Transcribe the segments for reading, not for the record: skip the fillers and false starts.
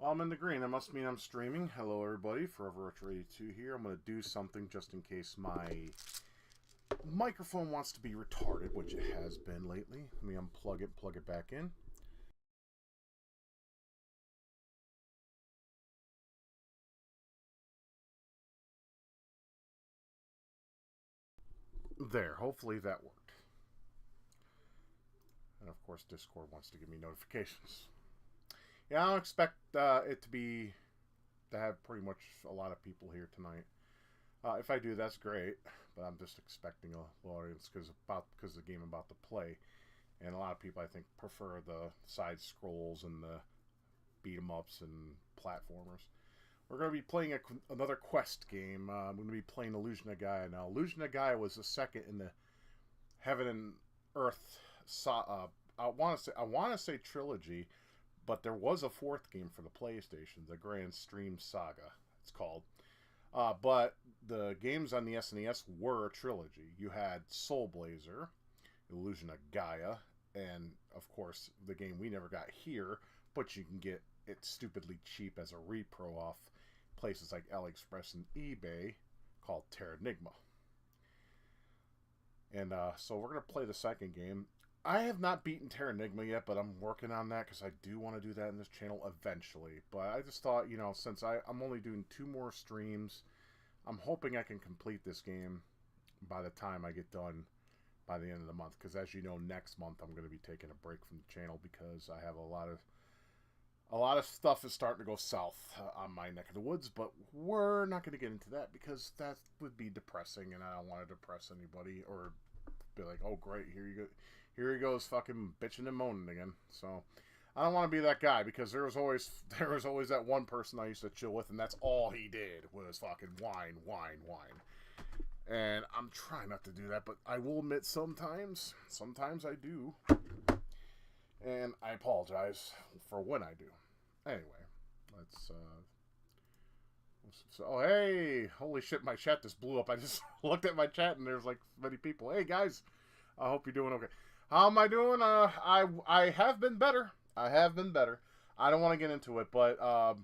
Well, I'm in the green. That must mean I'm streaming. Hello, everybody. Forever Rich 82 here. I'm going to do something just in case my microphone wants to be retarded, which it has been lately. Let me unplug it, plug it back in. There. Hopefully that worked. And of course, Discord wants to give me notifications. Yeah, I don't expect it to have pretty much a lot of people here tonight. If I do, that's great. But I'm just expecting a low audience because the game I'm about to play, and a lot of people I think prefer the side scrolls and the beat 'em ups and platformers. We're going to be playing another quest game. I'm going to be playing Illusion of Gaia now. Illusion of Gaia was the second in the Heaven and Earth. I want to say trilogy, but there was a fourth game for the PlayStation, the Grand Stream Saga. It's called. But the games on the SNES were a trilogy. You had Soul Blazer, Illusion of Gaia, and of course the game we never got here, but you can get it stupidly cheap as a repro off places like AliExpress and eBay, called Terranigma. And so we're going to play the second game. I have not beaten Terranigma yet, but I'm working on that because I do want to do that in this channel eventually. But I just thought, since I'm only doing 2 more streams, I'm hoping I can complete this game by the time I get done by the end of the month. Because as you know, next month I'm going to be taking a break from the channel because I have a lot of stuff is starting to go south on my neck of the woods. But we're not going to get into that because that would be depressing, and I don't want to depress anybody or be like, oh great, here he goes fucking bitching and moaning again. So I don't want to be that guy because there was always that one person I used to chill with, and that's all he did was fucking whine. And I'm trying not to do that, but I will admit sometimes I do. And I apologize for when I do. Anyway, let's oh hey, holy shit, my chat just blew up. I just looked at my chat and there's like many people. Hey guys, I hope you're doing okay. How am I doing? I have been better. I don't want to get into it, but a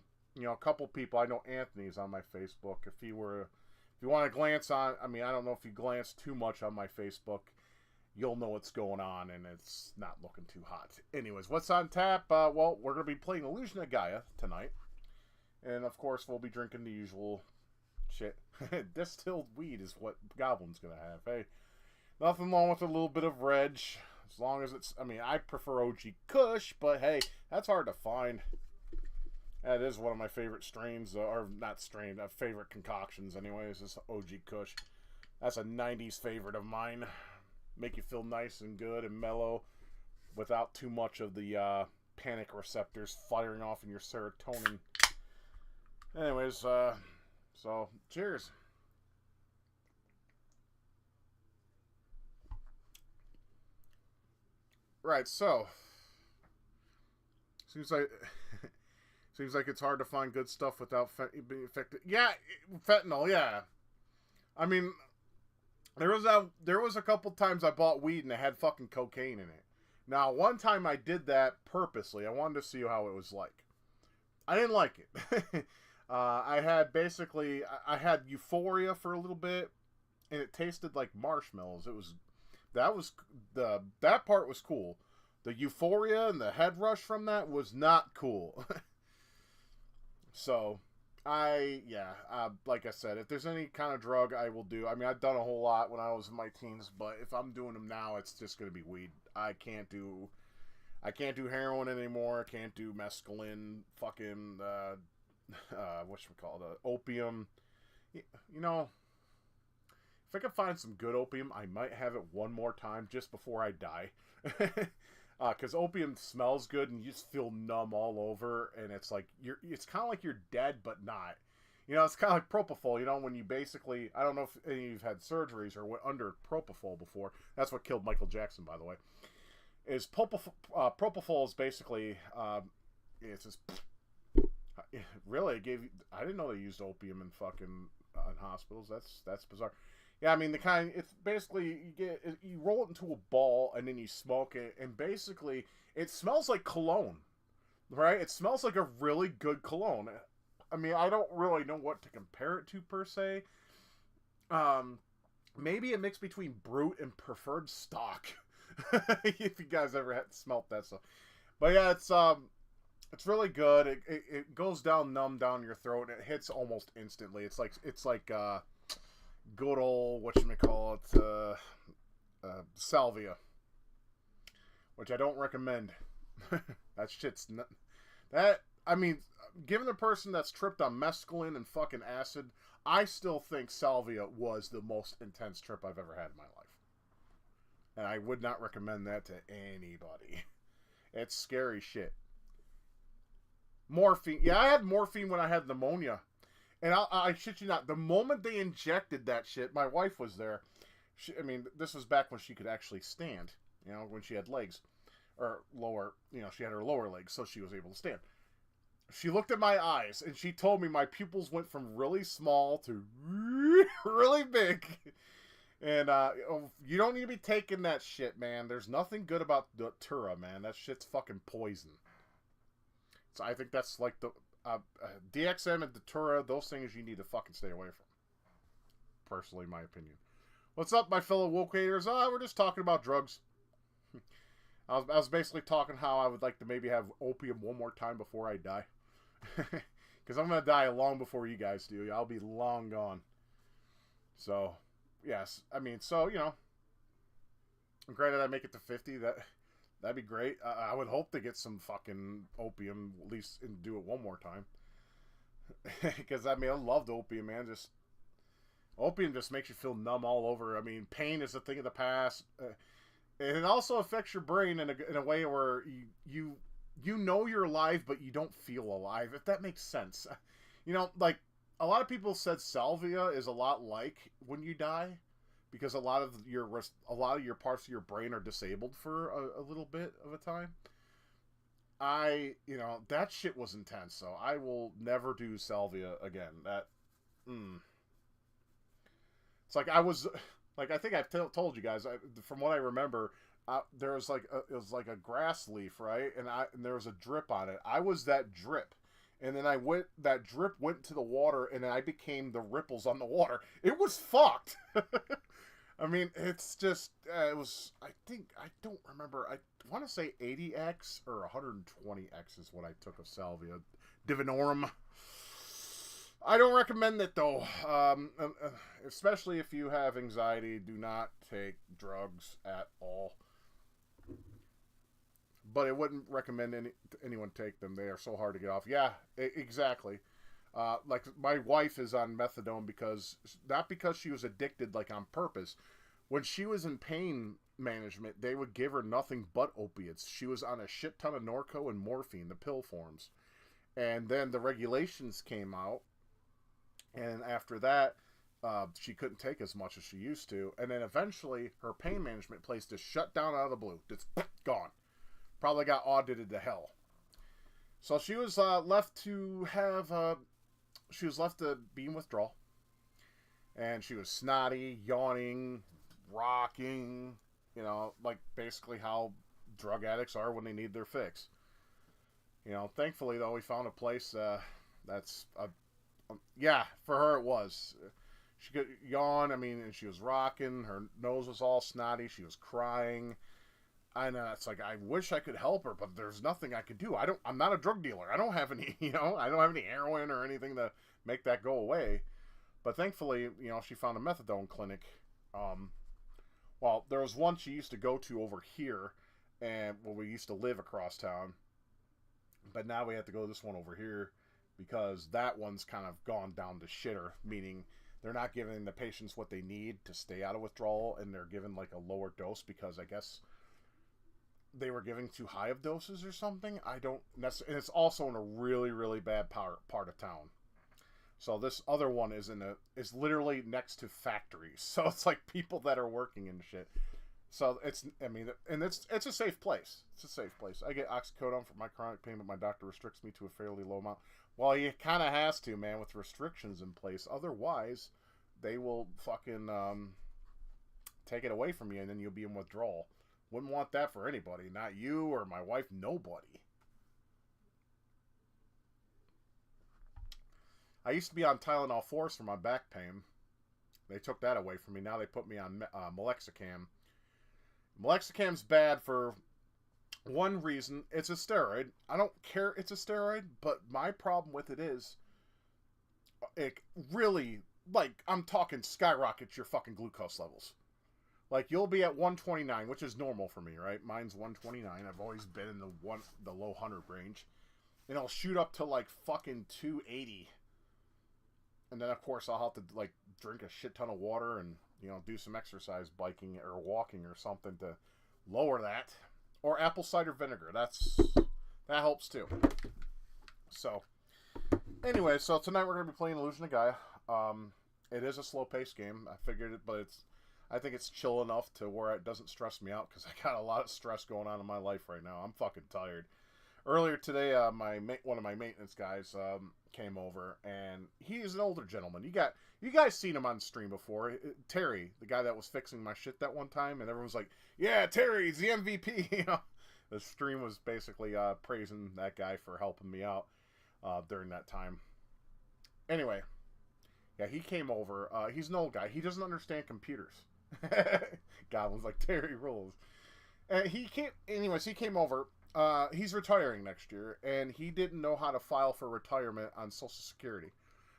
couple people. I know Anthony's on my Facebook. If you want to glance on, I don't know if you glance too much on my Facebook, you'll know what's going on, and it's not looking too hot. Anyways, what's on tap? Well, we're gonna be playing Illusion of Gaia tonight, and of course, we'll be drinking the usual shit. Distilled weed is what Goblin's gonna have. Hey, nothing wrong with a little bit of Reg. As long as it's, I prefer OG Kush, but hey, that's hard to find. That is one of my favorite strains, or not strain, favorite concoctions anyways, is OG Kush. That's a 90s favorite of mine. Make you feel nice and good and mellow without too much of the panic receptors firing off in your serotonin. Anyways, so cheers. Right, so seems like it's hard to find good stuff without being affected. Yeah, fentanyl. Yeah, there was a couple times I bought weed and it had fucking cocaine in it. Now, one time I did that purposely. I wanted to see how it was like. I didn't like it. I had Euphoria for a little bit, and it tasted like marshmallows. That part was cool. The euphoria and the head rush from that was not cool. So, like I said, if there's any kind of drug I will do, I've done a whole lot when I was in my teens, but if I'm doing them now, it's just going to be weed. I can't do heroin anymore. I can't do mescaline, fucking, opium. If I could find some good opium, I might have it one more time just before I die. Because opium smells good and you just feel numb all over, and it's like it's kind of like you're dead but not. It's kind of like propofol. When you basically, I don't know if any of you've had surgeries or went under propofol before. That's what killed Michael Jackson, by the way. Is propofol is basically it's just really I didn't know they used opium in fucking in hospitals. That's bizarre. Yeah, it's basically you roll it into a ball and then you smoke it, and basically it smells like cologne. right? It smells like a really good cologne. I mean, I don't really know what to compare it to per se. Um, Maybe a mix between Brute and Preferred Stock. If you guys ever had smelt that stuff, but yeah, it's really good. It goes down numb down your throat and it hits almost instantly. It's like good old whatchamacallit, salvia, which I don't recommend. That shit's not, that I mean, given a person that's tripped on mescaline and fucking acid, I still think salvia was the most intense trip I've ever had in my life. And I would not recommend that to anybody. It's scary shit. Morphine. Yeah, I had morphine when I had pneumonia. And I shit you not, the moment they injected that shit, my wife was there. I mean, this was back when she could actually stand, you know, when she had legs. Or lower, you know, she had her lower legs, so she was able to stand. She looked at my eyes, and she told me my pupils went from really small to really big. And you don't need to be taking that shit, man. There's nothing good about Datura, man. That shit's fucking poison. So I think that's like the DXM and Datura, those things you need to fucking stay away from. Personally, my opinion. What's up, my fellow woke haters? We're just talking about drugs. I was basically talking how I would like to maybe have opium one more time before I die. Because I'm going to die long before you guys do. I'll be long gone. So, yes. I mean, so, you know. Granted, I make it to 50. That'd be great. I would hope to get some fucking opium, at least, and do it one more time. Because, I mean, I loved opium, man. Opium just makes you feel numb all over. I mean, pain is a thing of the past. And it also affects your brain in a way where you know you're alive, but you don't feel alive, if that makes sense. You know, like, a lot of people said salvia is a lot like when you die, because a lot of your parts of your brain are disabled for a little bit of a time. You know, that shit was intense, so I will never do salvia again. It's like I think I've told you guys, from what I remember, there was it was like a grass leaf, right? And there was a drip on it. I was that drip. And then that drip went to the water, and I became the ripples on the water. It was fucked. I mean, it's just, it was, I don't remember, I want to say 80x or 120x is what I took of salvia. Divinorum. I don't recommend it, though. Especially if you have anxiety, do not take drugs at all. But I wouldn't recommend anyone take them. They are so hard to get off. Yeah, exactly. Like, my wife is on methadone not because she was addicted, like, on purpose. When she was in pain management, they would give her nothing but opiates. She was on a shit ton of Norco and morphine, the pill forms. And then the regulations came out. And after that, she couldn't take as much as she used to. And then eventually, her pain management place just shut down out of the blue. Just gone. Probably got audited to hell. So she was left to be in withdrawal. And she was snotty, yawning, rocking. You know, like basically how drug addicts are when they need their fix. You know, thankfully, though, we found a place that's yeah, for her it was. She could yawn, I mean, and she was rocking. Her nose was all snotty. She was crying. And it's like, I wish I could help her, but there's nothing I could do. I'm not a drug dealer. I don't have any, I don't have any heroin or anything to make that go away. But thankfully, she found a methadone clinic. Well, there was one she used to go to over here, and we used to live across town. But now we have to go to this one over here, because that one's kind of gone down to shitter, meaning they're not giving the patients what they need to stay out of withdrawal, and they're given like a lower dose because I guess they were giving too high of doses or something. I don't necessarily, and it's also in a really, really bad part of town. So this other one is is literally next to factories. So it's like people that are working and shit. So it's a safe place. It's a safe place. I get oxycodone for my chronic pain, but my doctor restricts me to a fairly low amount. Well, he kind of has to, man, with restrictions in place. Otherwise, they will fucking take it away from you, and then you'll be in withdrawal. Wouldn't want that for anybody. Not you or my wife, nobody. I used to be on Tylenol 4s for my back pain. They took that away from me. Now they put me on Melexicam. Melexicam's bad for one reason. It's a steroid. I don't care it's a steroid, but my problem with it is it really, like, I'm talking skyrockets your fucking glucose levels. Like, you'll be at 129, which is normal for me, right? Mine's 129. I've always been in the low 100 range. And I'll shoot up to, like, fucking 280. And then, of course, I'll have to, like, drink a shit ton of water and, you know, do some exercise, biking or walking or something to lower that. Or apple cider vinegar. That helps, too. So, anyway, so tonight we're going to be playing Illusion of Gaia. It is a slow-paced game. I figured it, but I think it's chill enough to where it doesn't stress me out, because I got a lot of stress going on in my life right now. I'm fucking tired. Earlier today, one of my maintenance guys came over, and he's an older gentleman. You guys seen him on stream before. Terry, the guy that was fixing my shit that one time, and everyone's like, "Yeah, Terry's the MVP." You know, the stream was basically praising that guy for helping me out during that time. Anyway, yeah, he came over. He's an old guy. He doesn't understand computers. Goblin's like, Terry rules. And he came over. He's retiring next year, and he didn't know how to file for retirement on Social Security.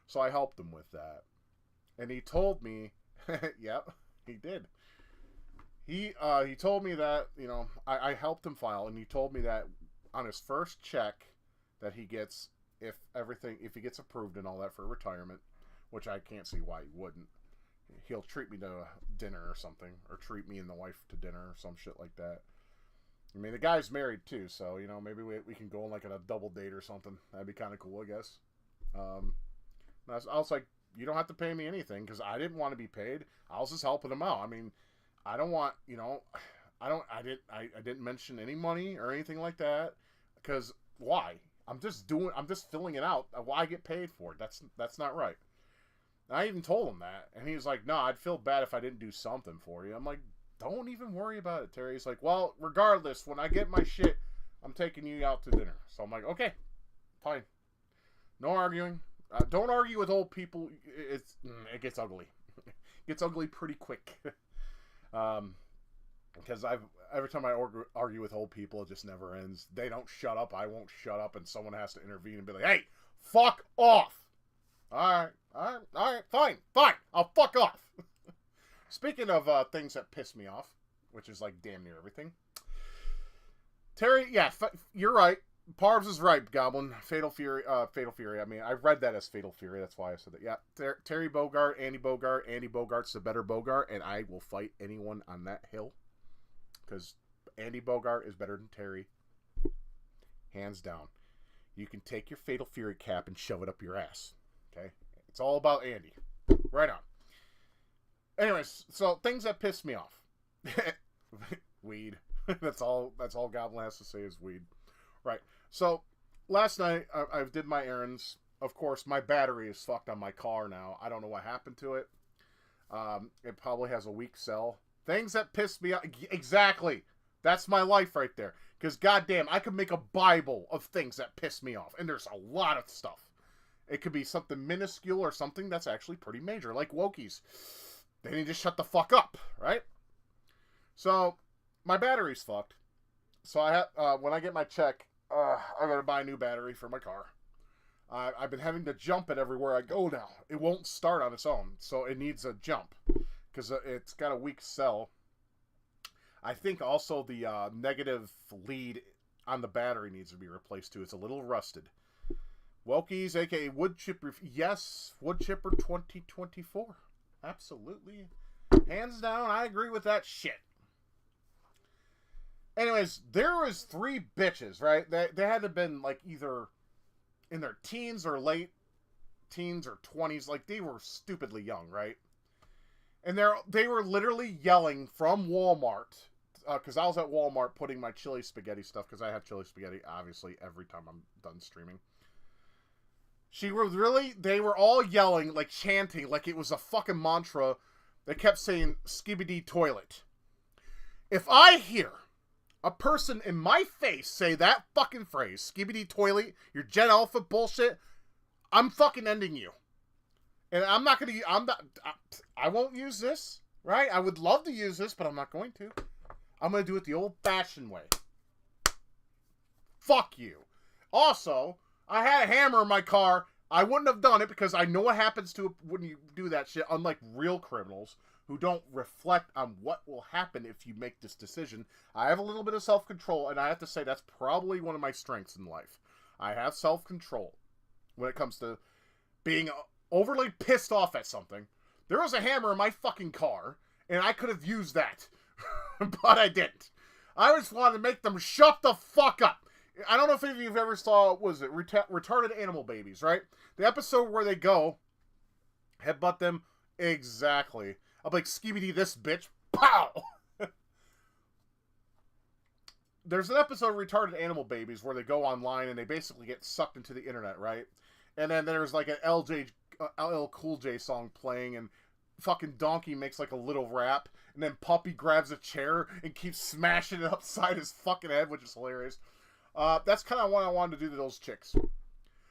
So I helped him with that. And he told me, yep, he did. He told me that, you know, I helped him file, and he told me that on his first check that he gets, if he gets approved and all that for retirement, which I can't see why he wouldn't, he'll treat me to dinner or something, or treat me and the wife to dinner or some shit like that. I mean, the guy's married too, so, you know, maybe we can go on like on a double date or something. That'd be kind of cool, I guess. I was like, you don't have to pay me anything, because I didn't want to be paid. I was just helping him out. I mean, I don't want, you know, I didn't mention any money or anything like that, because why? I'm just filling it out. Why get paid for it? That's not right. And I even told him that, and he was like, no, I'd feel bad if I didn't do something for you. I'm like, don't even worry about it, Terry. He's like, well, regardless, when I get my shit, I'm taking you out to dinner. So I'm like, okay, fine. No arguing. Don't argue with old people. It gets ugly. It gets ugly pretty quick. Because every time I argue with old people, it just never ends. They don't shut up. I won't shut up, and someone has to intervene and be like, hey, fuck off. All right, fine. I'll fuck off. Speaking of things that piss me off, which is like damn near everything. Terry, yeah, you're right. Parvs is right, Goblin. Fatal Fury. I mean, I read that as Fatal Fury. That's why I said that. Yeah, Terry Bogard, Andy Bogard. Andy Bogart's the better Bogart, and I will fight anyone on that hill. Because Andy Bogart is better than Terry. Hands down. You can take your Fatal Fury cap and shove it up your ass. Okay? It's all about Andy. Right on. Anyways, so things that piss me off. Weed. That's all Goblin has to say is weed. Right. So last night I did my errands. Of course, my battery is fucked on my car now. I don't know what happened to it. It probably has a weak cell. Things that piss me off. Exactly. That's my life right there. Because goddamn, I could make a Bible of things that piss me off. And there's a lot of stuff. It could be something minuscule or something that's actually pretty major. Like Wokies. They need to shut the fuck up. Right? So, my battery's fucked. So I have, when I get my check, I'm going to buy a new battery for my car. I've been having to jump it everywhere I go now. It won't start on its own, so it needs a jump. Because it's got a weak cell. I think also the negative lead on the battery needs to be replaced too. It's a little rusted. Wokies, aka Wood Chipper. Yes, Wood Chipper 2024. Absolutely. Hands down, I agree with that shit. Anyways, there was 3 bitches, right? They had to have been like either in their teens or late teens or 20s. Like they were stupidly young, right? And they were literally yelling from Walmart. Because I was at Walmart putting my chili spaghetti stuff. Because I have chili spaghetti, obviously, every time I'm done streaming. They were all yelling, like chanting, like it was a fucking mantra. They kept saying, "Skibidi toilet." If I hear a person in my face say that fucking phrase, "Skibidi toilet," your Gen Alpha bullshit, I'm fucking ending you. And I'm not going to, I won't use this, right? I would love to use this, but I'm not going to. I'm going to do it the old-fashioned way. Fuck you. Also, I had a hammer in my car. I wouldn't have done it because I know what happens to it when you do that shit, unlike real criminals who don't reflect on what will happen if you make this decision. I have a little bit of self-control, and I have to say that's probably one of my strengths in life. I have self-control when it comes to being overly pissed off at something. There was a hammer in my fucking car, and I could have used that, but I didn't. I just wanted to make them shut the fuck up. I don't know if any of you ever saw, Retarded Animal Babies, right? The episode where they go, headbutt them, exactly. I'm like, skibidi this bitch, pow! There's an episode of Retarded Animal Babies where they go online and they basically get sucked into the internet, right? And then there's like an LL Cool J song playing, and fucking Donkey makes like a little rap, and then Puppy grabs a chair and keeps smashing it upside his fucking head, which is hilarious. That's kind of what I wanted to do to those chicks.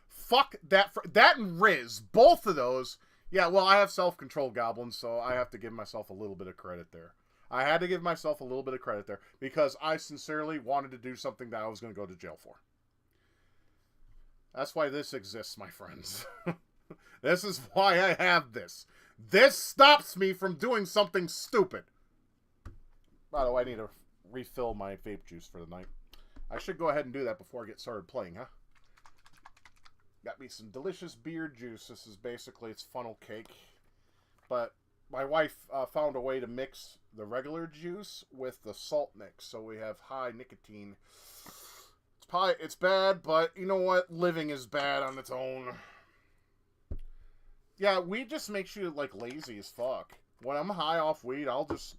Fuck that. That and Riz, both of those. Yeah, well, I have self-control, Goblins, so I have to give myself a little bit of credit there. I had to give myself a little bit of credit there because I sincerely wanted to do something that I was going to go to jail for. That's why this exists, my friends. This is why I have this. This stops me from doing something stupid. By the way, I need to refill my vape juice for the night. I should go ahead and do that before I get started playing, huh? Got me some delicious beer juice. This is basically, it's funnel cake. But my wife found a way to mix the regular juice with the salt mix. So we have high nicotine. It's bad, but you know what? Living is bad on its own. Yeah, weed just makes you, like, lazy as fuck. When I'm high off weed, I'll just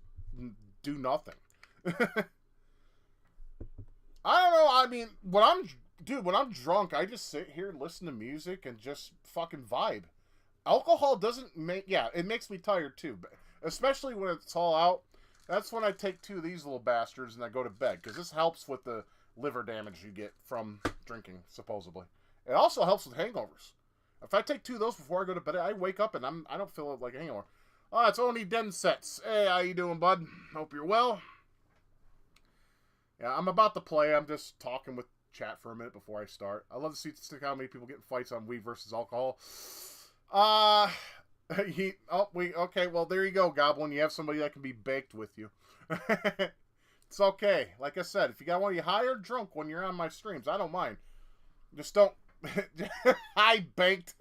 do nothing. I don't know, I mean, when I'm drunk, I just sit here and listen to music and just fucking vibe. Alcohol doesn't make, yeah, it makes me tired too, but especially when it's all out. That's when I take 2 of these little bastards and I go to bed, because this helps with the liver damage you get from drinking, supposedly. It also helps with hangovers. If I take 2 of those before I go to bed, I wake up and I don't feel like a hangover. Oh, it's Oni Densets. Hey, how you doing, bud? Hope you're well. Yeah, I'm about to play. I'm just talking with chat for a minute before I start. I love to see how many people get in fights on weed versus alcohol. Okay, well, there you go, Goblin. You have somebody that can be baked with you. It's okay. Like I said, if you want to high or drunk when you're on my streams, I don't mind. Just don't. I banked.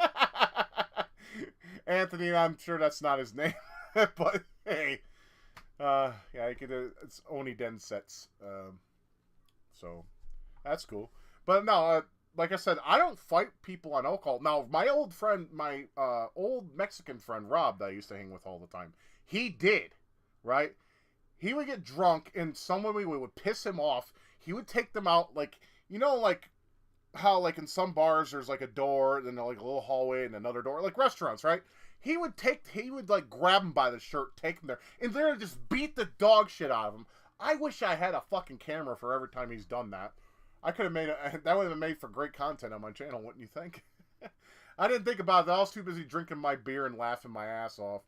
Anthony, I'm sure that's not his name. But, hey. Yeah, you could, it's Oni Densets. So, that's cool. But no, like I said, I don't fight people on alcohol. Now, my old friend, my old Mexican friend, Rob, that I used to hang with all the time, he did, right? He would get drunk, and someone would piss him off. He would take them out, like, you know, like, how, like, in some bars, there's, like, a door, then, like, a little hallway, and another door, like restaurants, right? He would, like, grab him by the shirt, take him there, and literally just beat the dog shit out of him. I wish I had a fucking camera for every time he's done that. I could have that would have been made for great content on my channel, wouldn't you think? I didn't think about that. I was too busy drinking my beer and laughing my ass off.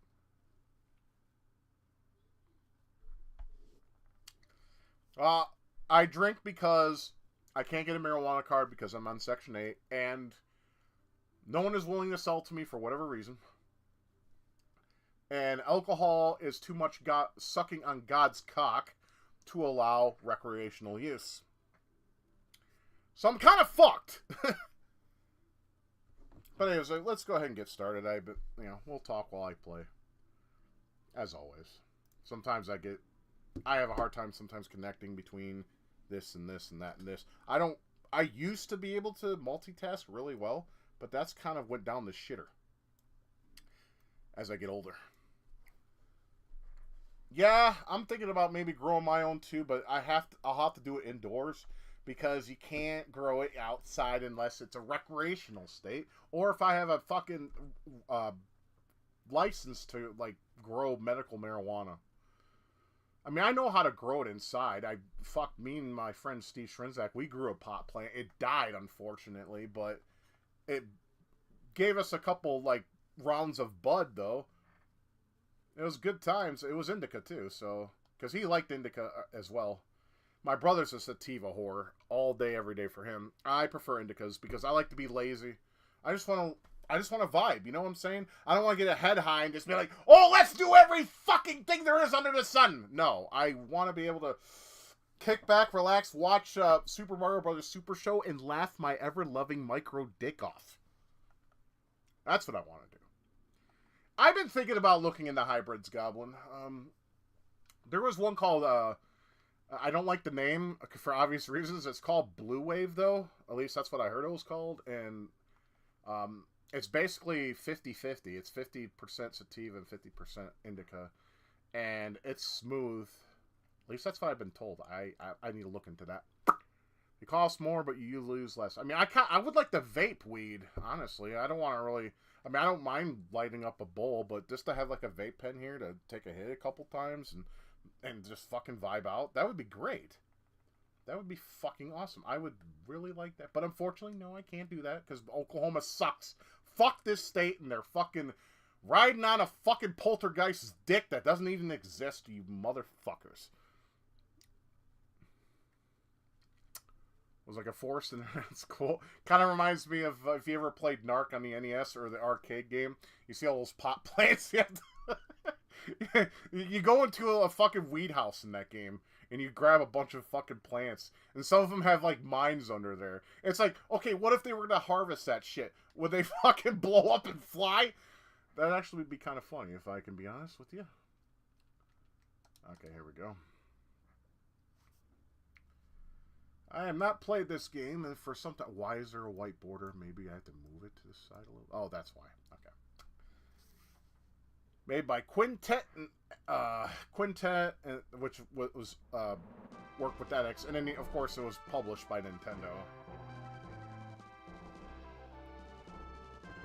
I drink because I can't get a marijuana card because I'm on Section 8, and no one is willing to sell to me for whatever reason. And alcohol is too much sucking on God's cock to allow recreational use. So I'm kind of fucked. But anyways, let's go ahead and get started. We'll talk while I play. As always. Sometimes I have a hard time sometimes connecting between this and this and that and this. I used to be able to multitask really well, but that's kind of went down the shitter as I get older. Yeah, I'm thinking about maybe growing my own too, but I'll have to do it indoors because you can't grow it outside unless it's a recreational state, or if I have a fucking license to like grow medical marijuana. I mean, I know how to grow it inside. Me and my friend Steve Shrinzak, we grew a pot plant. It died, unfortunately, but gave us a couple, like, rounds of bud, though. It was good times. It was indica, too, so... Because he liked indica as well. My brother's a sativa whore. All day, every day for him. I prefer indicas because I like to be lazy. I just want to vibe, you know what I'm saying? I don't want to get a head high and just be like, oh, let's do every fucking thing there is under the sun. No, I want to be able to kick back, relax, watch Super Mario Brothers Super Show, and laugh my ever-loving micro dick off. That's what I want to do. I've been thinking about looking into hybrids, Goblin. There was one called, I don't like the name for obvious reasons. It's called Blue Wave, though. At least that's what I heard it was called. And it's basically 50-50. It's 50% sativa and 50% indica. And it's smooth. At least that's what I've been told. I need to look into that. It costs more, but you lose less. I mean, I would like to vape weed, honestly. I don't want to really... I mean, I don't mind lighting up a bowl, but just to have, like, a vape pen here to take a hit a couple times and just fucking vibe out, that would be great. That would be fucking awesome. I would really like that. But unfortunately, no, I can't do that because Oklahoma sucks. Fuck this state, and they're fucking riding on a fucking poltergeist's dick that doesn't even exist, you motherfuckers. It was like a forest, and it's cool. Kind of reminds me of if you ever played Narc on the NES or the arcade game. You see all those pot plants. You go into a fucking weed house in that game, and you grab a bunch of fucking plants, and some of them have like mines under there. It's like, okay, what if they were to harvest that shit? Would they fucking blow up and fly? That actually would be kind of funny, if I can be honest with you. Okay, here we go. I have not played this game, and for something... Why is there a white border? Maybe I have to move it to the side a little... Oh, that's why. Okay. Made by Quintet, which was worked with that X, and then, of course, it was published by Nintendo.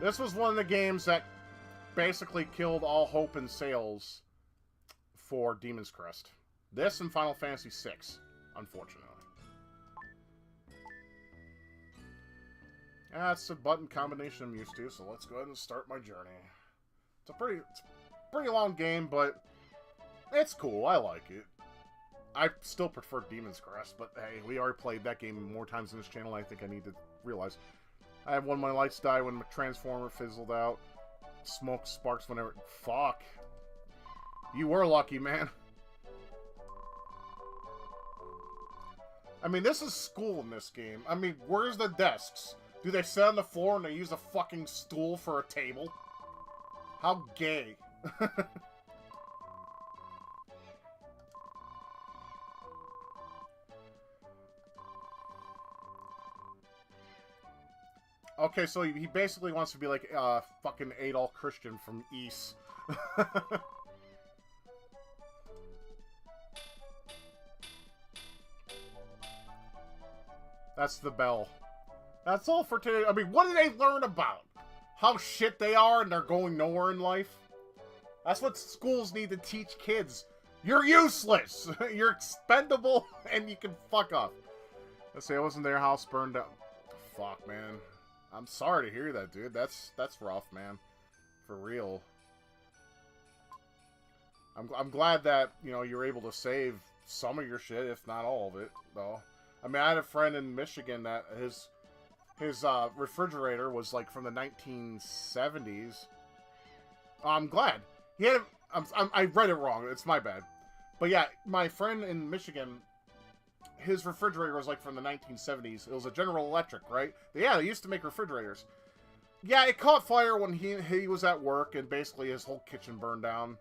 This was one of the games that basically killed all hope and sales for Demon's Crest. This and Final Fantasy VI, unfortunately. That's a button combination I'm used to, so let's go ahead and start my journey. It's a pretty long game, but it's cool. I like it. I still prefer Demon's Crest, but hey, we already played that game more times in this channel. I think I need to realize. I had one of my lights die when my transformer fizzled out. Smoke sparks whenever... Fuck. You were lucky, man. I mean, this is school in this game. I mean, where's the desks? Do they sit on the floor and they use a fucking stool for a table? How gay. Okay, so he basically wants to be like fucking Adolf Christian from East. That's the bell. That's all for today. I mean, what do they learn about? How shit they are and they're going nowhere in life? That's what schools need to teach kids. You're useless! You're expendable and you can fuck off. Let's say it wasn't their house burned down. Fuck, man. I'm sorry to hear that, dude. That's rough, man. For real. I'm glad that, you know, you're able to save some of your shit, if not all of it, though. I mean, I had a friend in Michigan that his refrigerator was like from the 1970s. I'm glad. He had I read it wrong. It's my bad. But yeah, my friend in Michigan, his refrigerator was like from the 1970s. It was a General Electric, right? Yeah, they used to make refrigerators. Yeah, it caught fire when he was at work, and basically his whole kitchen burned down.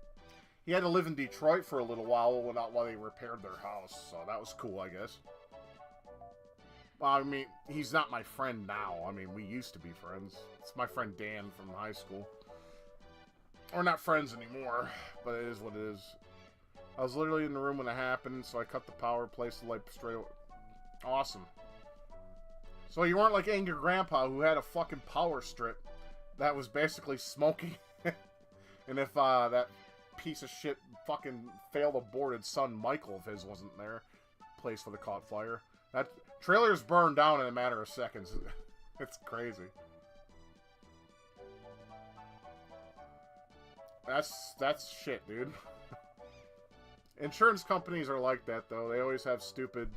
He had to live in Detroit for a little while while they repaired their house, so that was cool, I guess. Well, I mean, he's not my friend now. I mean, we used to be friends. It's my friend Dan from high school. We're not friends anymore, but it is what it is. I was literally in the room when it happened, so I cut the power, placed the light straight away. Awesome. So you weren't like Angry Grandpa, who had a fucking power strip that was basically smoking. And if that piece of shit fucking failed aborted son Michael of his wasn't there, place would have caught fire. That trailer's burned down in a matter of seconds. It's crazy. That's shit, dude. Insurance companies are like that, though. They always have stupid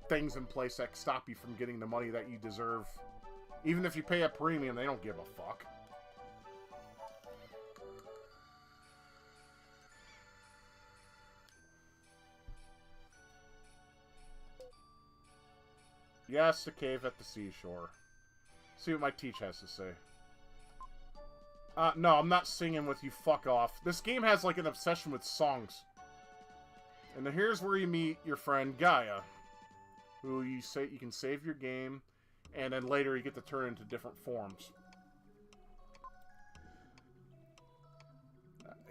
things in place that stop you from getting the money that you deserve. Even if you pay a premium, they don't give a fuck. Yes, the cave at the seashore. See what my teach has to say. No, I'm not singing with you. Fuck off. This game has, like, an obsession with songs. And then here's where you meet your friend Gaia, who you can save your game, and then later you get to turn into different forms.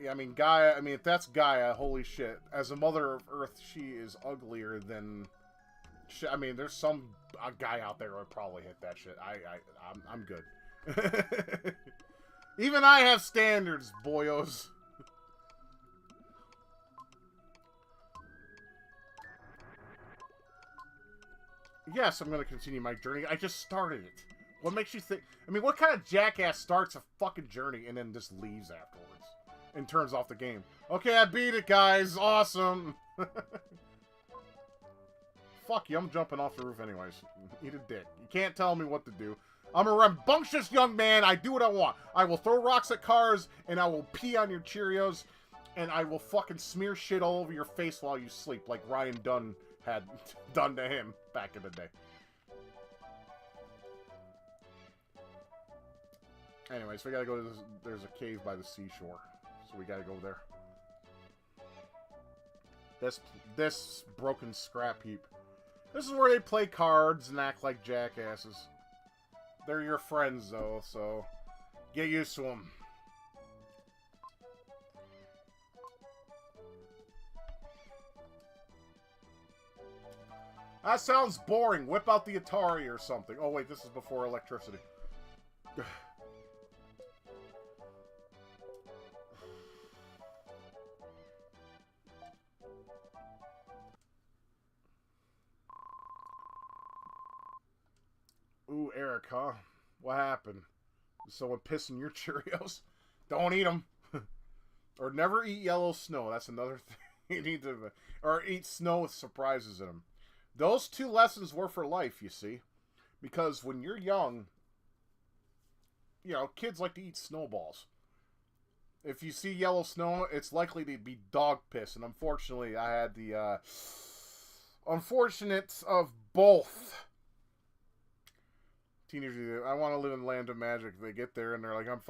I mean, Gaia, I mean, if that's Gaia, holy shit. As a mother of Earth, she is uglier than... I mean, there's some guy out there who would probably hit that shit. I'm good. Even I have standards, boyos. Yes, I'm going to continue my journey. I just started it. What makes you think... I mean, what kind of jackass starts a fucking journey and then just leaves afterwards? And turns off the game. Okay, I beat it, guys. Awesome. Fuck you, I'm jumping off the roof anyways. Eat a dick. You can't tell me what to do. I'm a rambunctious young man. I do what I want. I will throw rocks at cars, and I will pee on your Cheerios, and I will fucking smear shit all over your face while you sleep, like Ryan Dunn had done to him back in the day. Anyways, we gotta go to this. There's a cave by the seashore, so we gotta go there. This broken scrap heap. This is where they play cards and act like jackasses. They're your friends, though, so get used to them. That sounds boring. Whip out the Atari or something. Oh, wait, this is before electricity. Ooh, Eric, huh? What happened? Is someone pissing your Cheerios? Don't eat them. Or never eat yellow snow. That's another thing you need to... Or eat snow with surprises in them. Those two lessons were for life, you see. Because when you're young, you know, kids like to eat snowballs. If you see yellow snow, it's likely to be dog piss. And unfortunately, I had the unfortunate of both. Teenagers, I want to live in the land of magic. They get there and they're like, I'm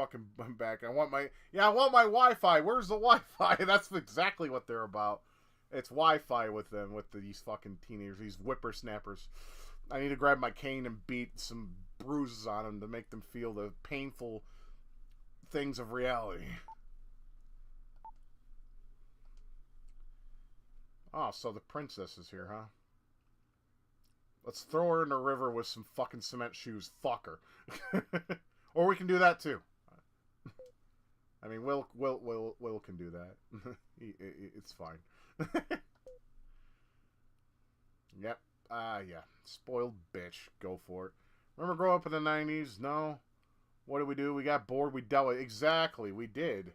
back. I want my Wi-Fi. Where's the Wi-Fi? That's exactly what they're about. It's Wi-Fi with them, with these fucking teenagers, these whippersnappers. I need to grab my cane and beat some bruises on them to make them feel the painful things of reality. Oh, so the princess is here, huh? Let's throw her in the river with some fucking cement shoes. Fuck her. Or we can do that too. I mean, Will can do that. It's fine. Yep. Yeah. Spoiled bitch. Go for it. Remember growing up in the 90s? No. What did we do? We got bored. We dealt with it. Exactly. We did.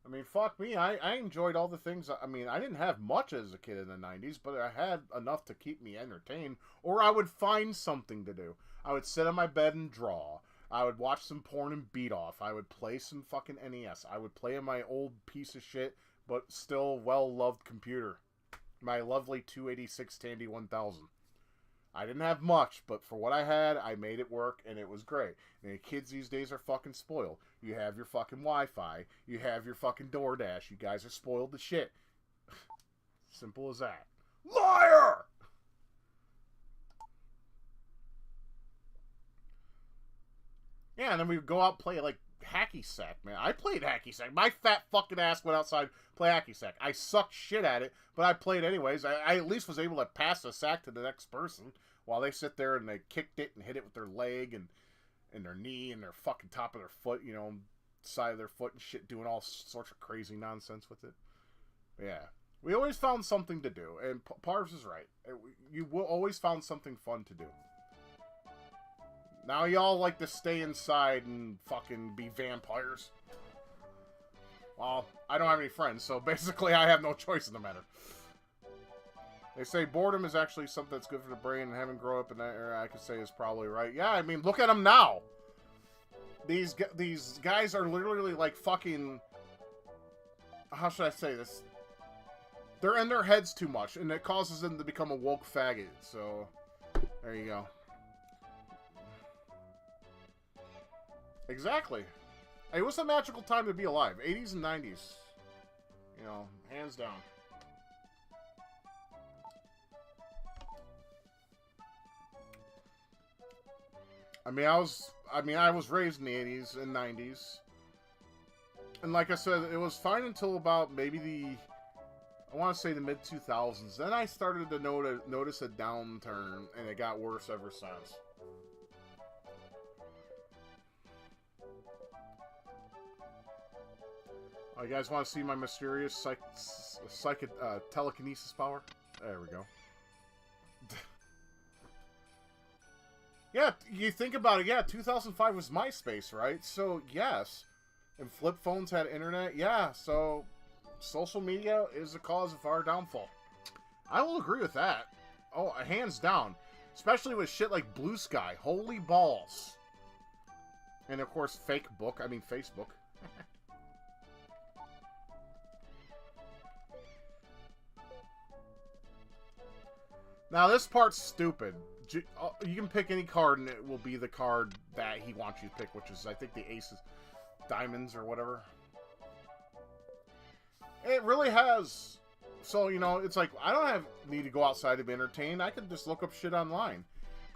I mean, fuck me. I enjoyed all the things. I mean, I didn't have much as a kid in the 90s, but I had enough to keep me entertained. Or I would find something to do. I would sit on my bed and draw. I would watch some porn and beat off. I would play some fucking NES. I would play on my old piece of shit, but still well-loved computer. My lovely 286 Tandy 1000. I didn't have much, but for what I had, I made it work, and it was great. And the kids these days are fucking spoiled. You have your fucking Wi-Fi. You have your fucking DoorDash. You guys are spoiled to shit. Simple as that. Liar! Yeah, and then we would go out and play, like, hacky sack, man. I played hacky sack. My fat fucking ass went outside to play hacky sack. I sucked shit at it, but I played anyways. I at least was able to pass the sack to the next person while they sit there and they kicked it and hit it with their leg and their knee and their fucking top of their foot, you know, side of their foot and shit, doing all sorts of crazy nonsense with it. But yeah. We always found something to do, and Parvs is right. You will always found something fun to do. Now y'all like to stay inside and fucking be vampires. Well, I don't have any friends, so basically I have no choice in the matter. They say boredom is actually something that's good for the brain, and having grown up in that era, I could say is probably right. Yeah, I mean, look at them now. These guys are literally like fucking... How should I say this? They're in their heads too much, and it causes them to become a woke faggot. So, there you go. Exactly. Hey, what's a magical time to be alive? 80s and 90s. You know, hands down. I was raised in the 80s and 90s. And like I said, it was fine until about maybe I want to say the mid-2000s. Then I started to notice a downturn, and it got worse ever since. Oh, you guys want to see my mysterious telekinesis power? There we go. Yeah, you think about it. Yeah, 2005 was MySpace, right? So, yes. And flip phones had internet. Yeah, so social media is the cause of our downfall. I will agree with that. Oh, hands down. Especially with shit like Blue Sky. Holy balls. And, of course, Facebook. Now, this part's stupid. You can pick any card, and it will be the card that he wants you to pick, which is, I think, the aces, diamonds, or whatever. It really has. So, you know, it's like, I don't need to go outside to be entertained. I can just look up shit online.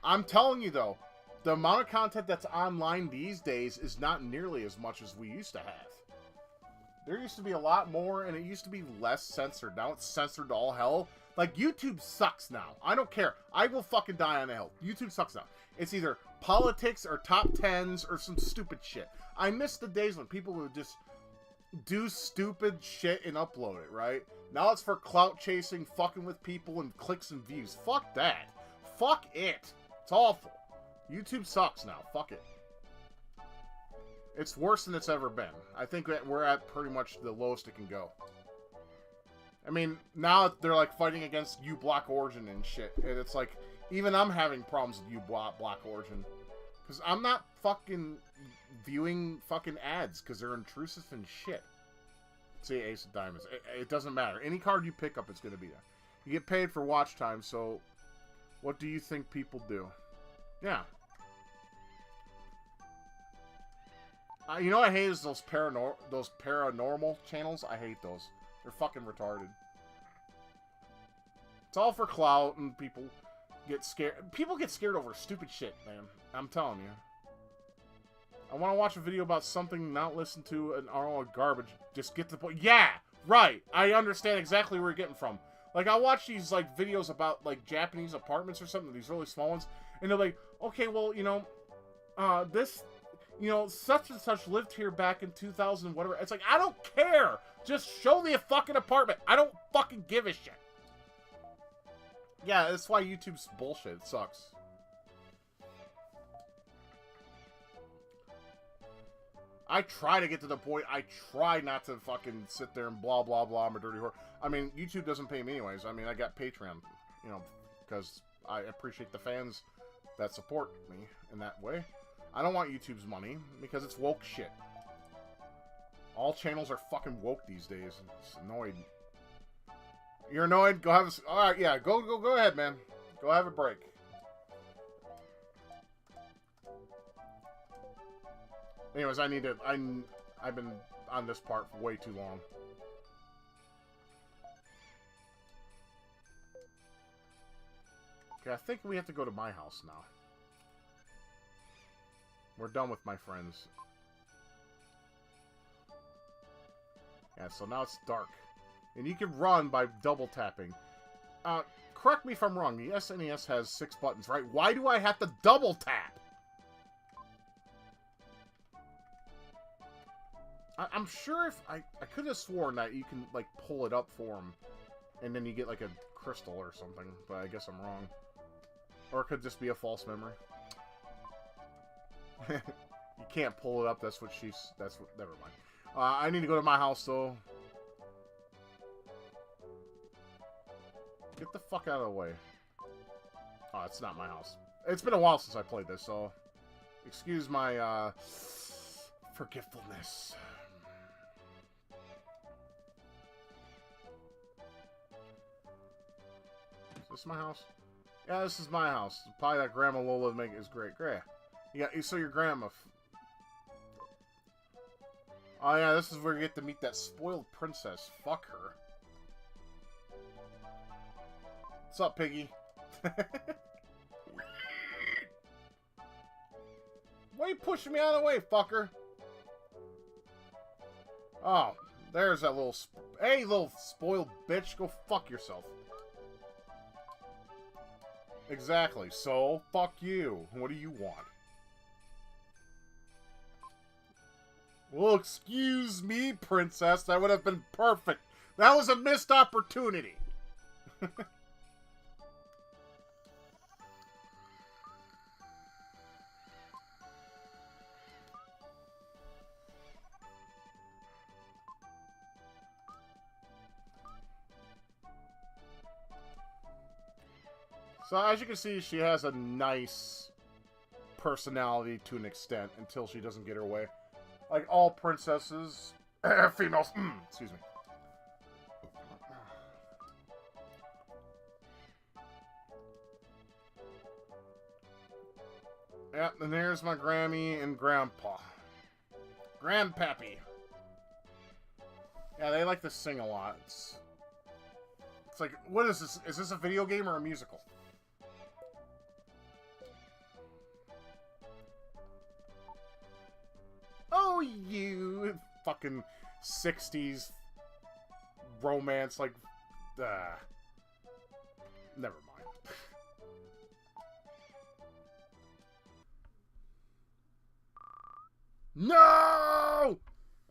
I'm telling you, though, the amount of content that's online these days is not nearly as much as we used to have. There used to be a lot more, and it used to be less censored. Now it's censored to all hell. Like, YouTube sucks now. I don't care. I will fucking die on a hill. YouTube sucks now. It's either politics or top 10s or some stupid shit. I miss the days when people would just do stupid shit and upload it, right? Now it's for clout chasing, fucking with people, and clicks and views. Fuck that. Fuck it. It's awful. YouTube sucks now. Fuck it. It's worse than it's ever been. I think that we're at pretty much the lowest it can go. I mean, now they're like fighting against uBlock Origin and shit. And it's like, even I'm having problems with uBlock Origin. Because I'm not fucking viewing fucking ads because they're intrusive and shit. See, Ace of Diamonds. It doesn't matter. Any card you pick up, it's going to be there. You get paid for watch time, so what do you think people do? Yeah. You know what I hate is those paranormal channels. I hate those. They're fucking retarded. It's all for clout, and people get scared. People get scared over stupid shit, man. I'm telling you. I want to watch a video about something, not listen to an hour of garbage. Just get to the point. Yeah, right. I understand exactly where you're getting from. Like, I watch these, like, videos about, like, Japanese apartments or something, these really small ones, and they're like, okay, well, you know, this... You know, such and such lived here back in 2000, whatever. It's like, I don't care. Just show me a fucking apartment. I don't fucking give a shit. Yeah, that's why YouTube's bullshit. It sucks. I try to get to the point. I try not to fucking sit there and blah, blah, blah. I'm a dirty whore. I mean, YouTube doesn't pay me anyways. I mean, I got Patreon, you know, because I appreciate the fans that support me in that way. I don't want YouTube's money, because it's woke shit. All channels are fucking woke these days. It's annoying. You're annoyed? Go have a... Alright, yeah. Go ahead, man. Go have a break. Anyways, I've been on this part for way too long. Okay, I think we have to go to my house now. We're done with my friends. Yeah, so now it's dark. And you can run by double tapping. Correct me if I'm wrong. The SNES has 6 buttons, right? Why do I have to double tap? I'm sure if... I could have sworn that you can, like, pull it up for him. And then you get, like, a crystal or something. But I guess I'm wrong. Or it could just be a false memory. You can't pull it up. That's what she's... That's what... Never mind. I need to go to my house, though. Get the fuck out of the way. Oh, it's not my house. It's been a while since I played this, so... Excuse my, forgetfulness. Is this my house? Yeah, this is my house. The pie that Grandma Lola make is great. Great. Yeah, so your grandma... Oh, yeah, this is where you get to meet that spoiled princess. Fuck her. What's up, Piggy? Why are you pushing me out of the way, fucker? Oh, there's that little... Hey, little spoiled bitch. Go fuck yourself. Exactly. So, fuck you. What do you want? Well, excuse me, princess. That would have been perfect. That was a missed opportunity. So, as you can see, she has a nice personality to an extent until she doesn't get her way. Like all princesses, females, excuse me. Yep, and there's my Grammy and Grandpa. Grandpappy. Yeah, they like to sing a lot. It's like, what is this? Is this a video game or a musical? Oh, you fucking 60s romance, like, never mind. No!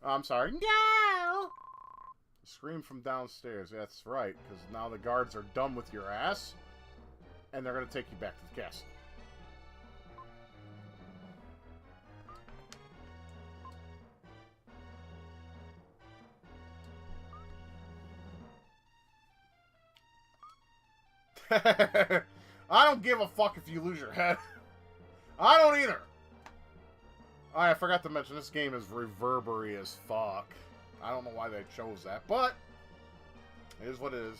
I'm sorry. No! Scream from downstairs. That's right, because now the guards are done with your ass, and they're going to take you back to the castle. I don't give a fuck if you lose your head. I don't either. I forgot to mention, this game is reverbery as fuck. I don't know why they chose that, but it is what it is.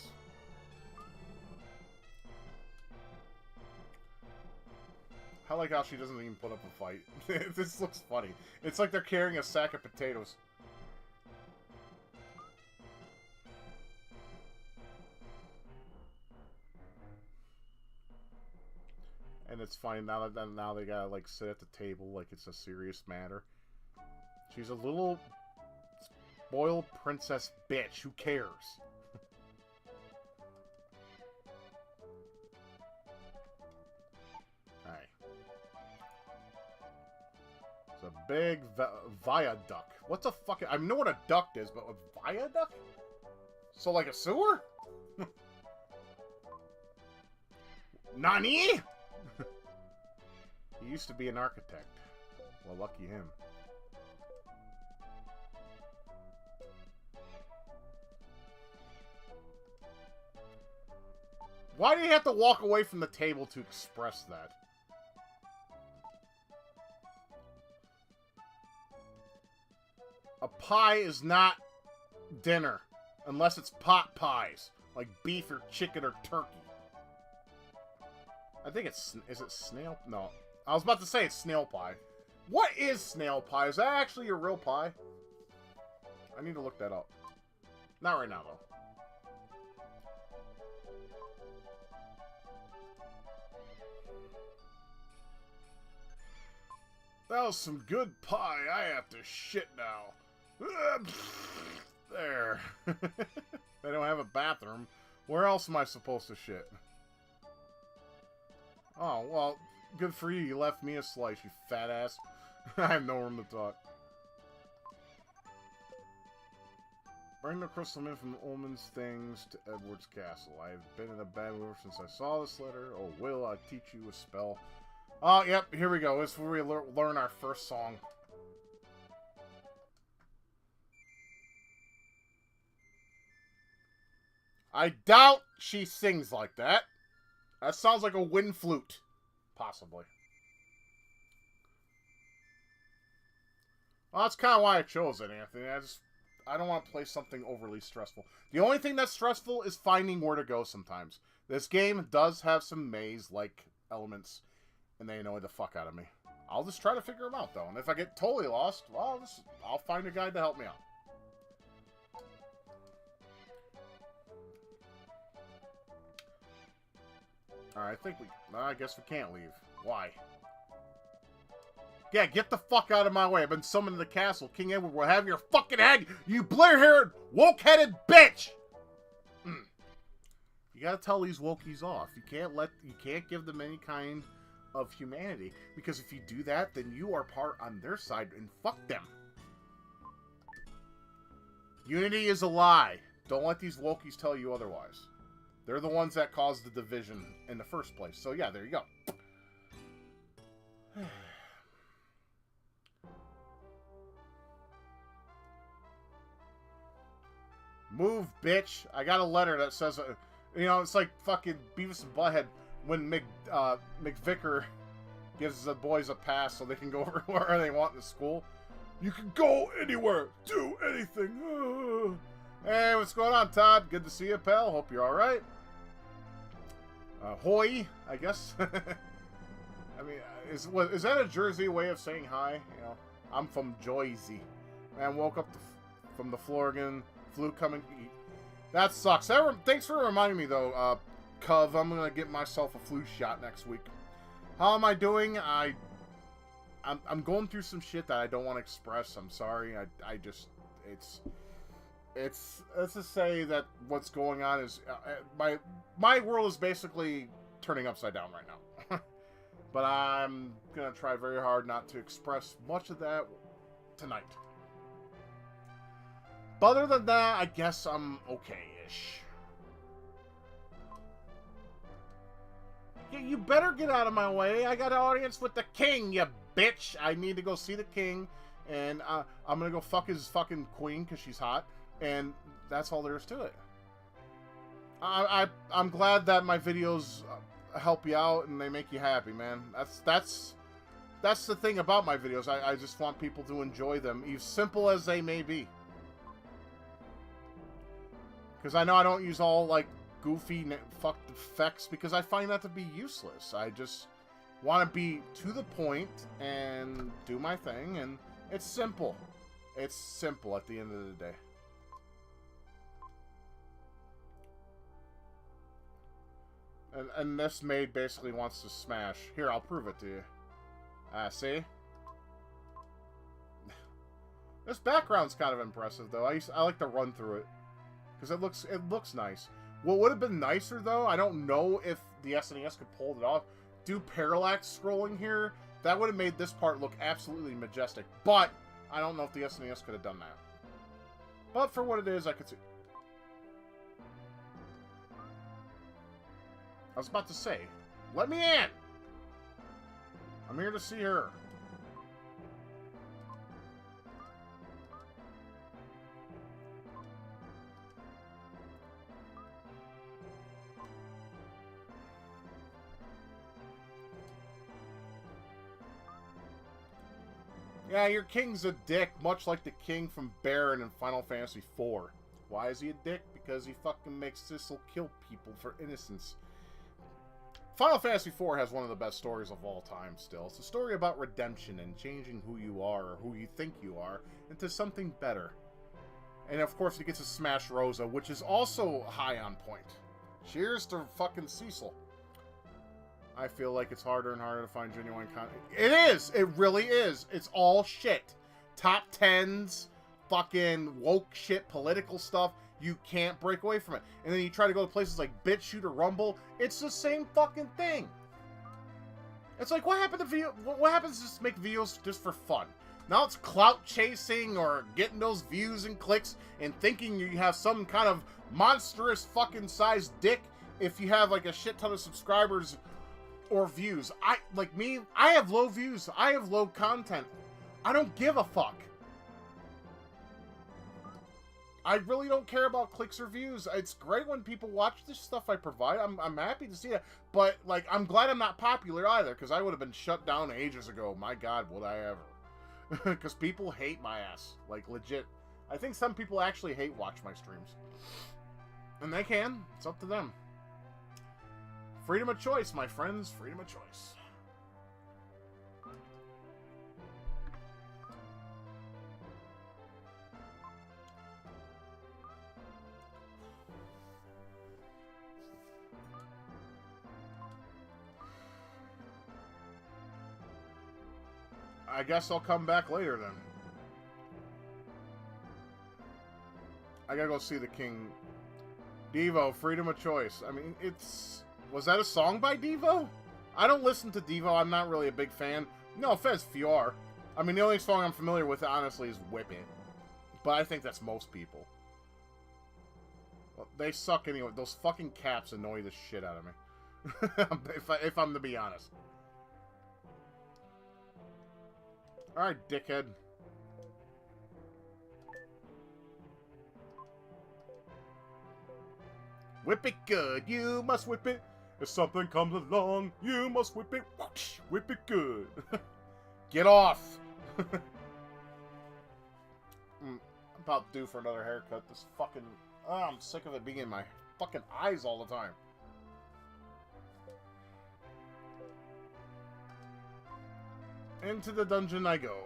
I like how she doesn't even put up a fight. This looks funny. It's like they're carrying a sack of potatoes. And it's funny now that now they gotta like sit at the table like it's a serious matter. She's a little spoiled princess bitch. Who cares? Alright. It's a big viaduct. What's a fucking... I know what a duct is, but a viaduct? So like a sewer? Nani? He used to be an architect. Well, lucky him. Why do you have to walk away from the table to express that? A pie is not dinner unless it's pot pies, like beef or chicken or turkey. I think it's... Is it snail? No. I was about to say it's snail pie. What is snail pie? Is that actually a real pie? I need to look that up. Not right now, though. That was some good pie. I have to shit now. There. They don't have a bathroom. Where else am I supposed to shit? Oh, well, good for you. You left me a slice, you fat ass. I have no room to talk. Bring the crystal mint from Ullman's things to Edward's castle. I have been in a bad mood since I saw this letter. Oh, will I teach you a spell? Oh, yep, here we go. This is where we learn our first song. I doubt she sings like that. That sounds like a wind flute. Possibly. Well, that's kind of why I chose it, Anthony. I don't want to play something overly stressful. The only thing that's stressful is finding where to go sometimes. This game does have some maze-like elements, and they annoy the fuck out of me. I'll just try to figure them out, though. And if I get totally lost, well, I'll find a guide to help me out. Alright, I guess we can't leave. Why? Yeah, get the fuck out of my way. I've been summoned to the castle. King Edward will have your fucking head, you blair-haired, woke-headed bitch! You gotta tell these wokies off. You can't give them any kind of humanity. Because if you do that, then you are part on their side, and fuck them. Unity is a lie. Don't let these wokies tell you otherwise. They're the ones that caused the division in the first place. So yeah, there you go. Move, bitch. I got a letter that says, you know, it's like fucking Beavis and Butthead when McVicker gives the boys a pass so they can go wherever they want in the school. You can go anywhere, do anything. Hey, what's going on, Todd? Good to see you, pal. Hope you're alright. Hoy, I guess. I mean, is that a Jersey way of saying hi? You know, I'm from Jersey. Man, woke up from the floor again. Flu coming. That sucks. Thanks for reminding me, though, Cov. I'm gonna get myself a flu shot next week. How am I doing? I'm going through some shit that I don't want to express. I'm sorry. Let's just say that what's going on is my world is basically turning upside down right now. But I'm gonna try very hard not to express much of that tonight. But other than that, I guess I'm okay-ish. Yeah, you better get out of my way. I got an audience with the king, you bitch. I need to go see the king, and I'm gonna go fuck his fucking queen because she's hot, and that's all there is to it. I'm glad that my videos help you out and they make you happy, man. That's the thing about my videos. I just want people to enjoy them, as simple as they may be. Because I know I don't use all, like, goofy fucked effects because I find that to be useless. I just want to be to the point and do my thing, and it's simple. It's simple at the end of the day. And this maid basically wants to smash. Here, I'll prove it to you. See? This background's kind of impressive, though. I like to run through it. Because it looks nice. What would have been nicer, though, I don't know if the SNES could pull it off. Do parallax scrolling here. That would have made this part look absolutely majestic. But I don't know if the SNES could have done that. But for what it is, I could see. I was about to say, let me in! I'm here to see her. Yeah, your king's a dick, much like the king from Baron in Final Fantasy IV. Why is he a dick? Because he fucking makes Sissel kill people for innocence. Final Fantasy IV has one of the best stories of all time still. It's a story about redemption and changing who you are, or who you think you are, into something better. And of course, he gets to smash Rosa, which is also high on point. Cheers to fucking Cecil. I feel like it's harder and harder to find genuine content. It is! It really is! It's all shit. Top 10s, fucking woke shit, political stuff. You can't break away from it. And then you try to go to places like BitChute or Rumble. It's the same fucking thing. It's like, what happened to video? What happens to just make videos just for fun? Now it's clout chasing or getting those views and clicks and thinking you have some kind of monstrous fucking sized dick if you have like a shit ton of subscribers or views. Like me, I have low views. I have low content. I don't give a fuck. I really don't care about clicks or views. It's great when people watch the stuff I provide. I'm happy to see that. But, like, I'm glad I'm not popular either, because I would have been shut down ages ago. My God, would I ever. Because people hate my ass. Like, legit. I think some people actually watch my streams. And they can. It's up to them. Freedom of choice, my friends. Freedom of choice. I guess I'll come back later then. I gotta go see the King. Devo, freedom of choice. I mean, it's... Was that a song by Devo? I don't listen to Devo. I'm not really a big fan. No offense, if you are. I mean, the only song I'm familiar with, honestly, is Whip It. But I think that's most people. Well, they suck anyway. Those fucking caps annoy the shit out of me. if I'm to be honest. Alright, dickhead. Whip it good, you must whip it. If something comes along, you must whip it. Whoosh, whip it good. Get off. I'm about due for another haircut. This fucking... Oh, I'm sick of it being in my fucking eyes all the time. Into the dungeon I go.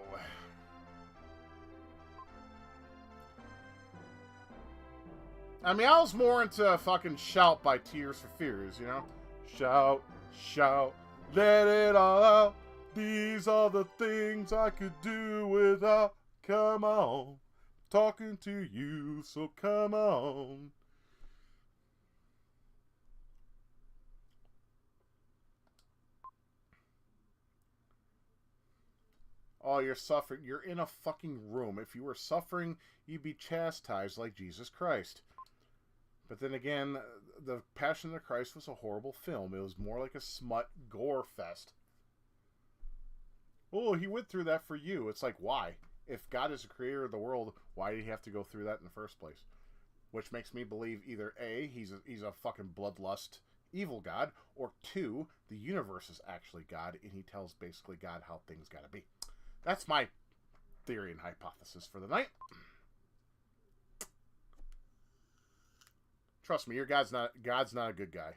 I mean, I was more into fucking Shout by Tears for Fears, you know? Shout, shout, let it all out. These are the things I could do without. Come on, talking to you, so come on. Oh, you're suffering. You're in a fucking room. If you were suffering, you'd be chastised like Jesus Christ. But then again, The Passion of the Christ was a horrible film. It was more like a smut gore fest. Oh, he went through that for you. It's like, why? If God is the creator of the world, why did he have to go through that in the first place? Which makes me believe either A, he's a fucking bloodlust evil God, or 2, the universe is actually God, and he tells basically God how things gotta be. That's my theory and hypothesis for the night. Trust me, your God's not a good guy.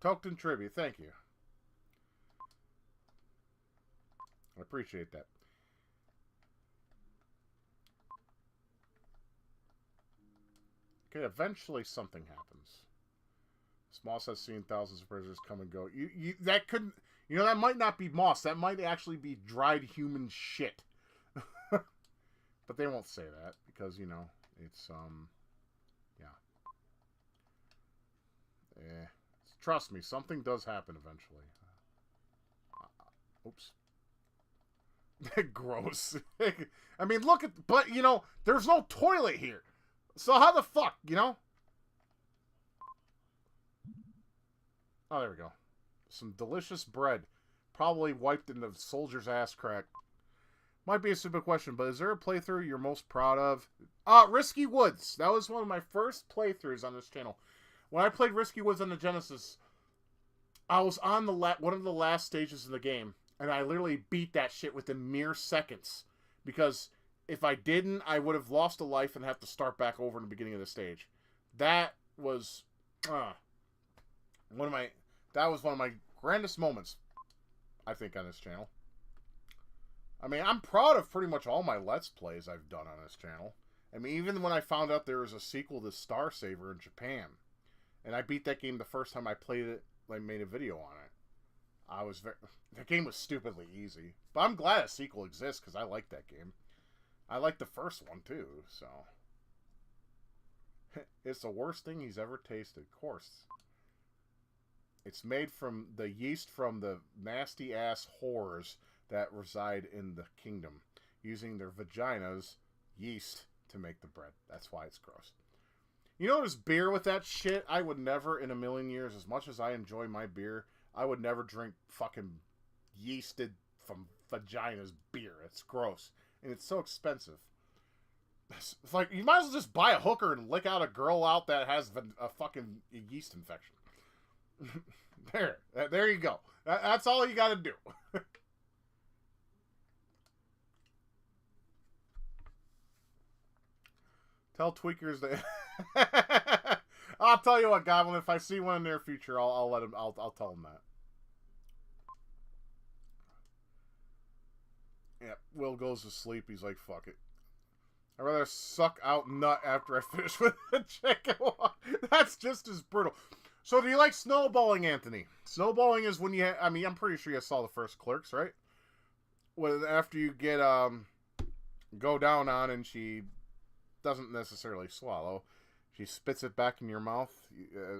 Token tribute, thank you. I appreciate that. Okay, eventually something happens. Moss has seen thousands of prisoners come and go. That couldn't... You know, that might not be moss. That might actually be dried human shit. But they won't say that because, you know, it's, yeah. Trust me, something does happen eventually. Oops. Gross. I mean, look at... But, you know, there's no toilet here. So how the fuck, you know? Oh, there we go. Some delicious bread. Probably wiped in the soldier's ass crack. Might be a stupid question, but is there a playthrough you're most proud of? Risky Woods. That was one of my first playthroughs on this channel. When I played Risky Woods on the Genesis, I was on the one of the last stages of the game, and I literally beat that shit within mere seconds. Because if I didn't, I would have lost a life and have to start back over in the beginning of the stage. That was one of my grandest moments, I think, on this channel. I mean, I'm proud of pretty much all my Let's Plays I've done on this channel. I mean, even when I found out there was a sequel to Star Saver in Japan, and I beat that game the first time I played it, I made a video on it. The game was stupidly easy. But I'm glad a sequel exists, because I like that game. I like the first one, too, so. It's the worst thing he's ever tasted. Of course. It's made from the yeast from the nasty-ass whores that reside in the kingdom, using their vaginas, yeast, to make the bread. That's why it's gross. You know, there's beer with that shit. I would never in a million years, as much as I enjoy my beer, I would never drink fucking yeasted from vaginas beer. It's gross. And it's so expensive. It's like, you might as well just buy a hooker and lick out a girl out that has a fucking yeast infection. There you go. That's all you got to do. Tell tweakers that. I'll tell you what, Goblin. If I see one in the near future, I'll let him. I'll tell him that. Yeah, Will goes to sleep. He's like, fuck it. I'd rather suck out nut after I finish with the chicken. That's just as brutal. So do you like snowballing, Anthony? Snowballing is when you I mean, I'm pretty sure you saw the first Clerks, right? When after you get go down on and she doesn't necessarily swallow, she spits it back in your mouth.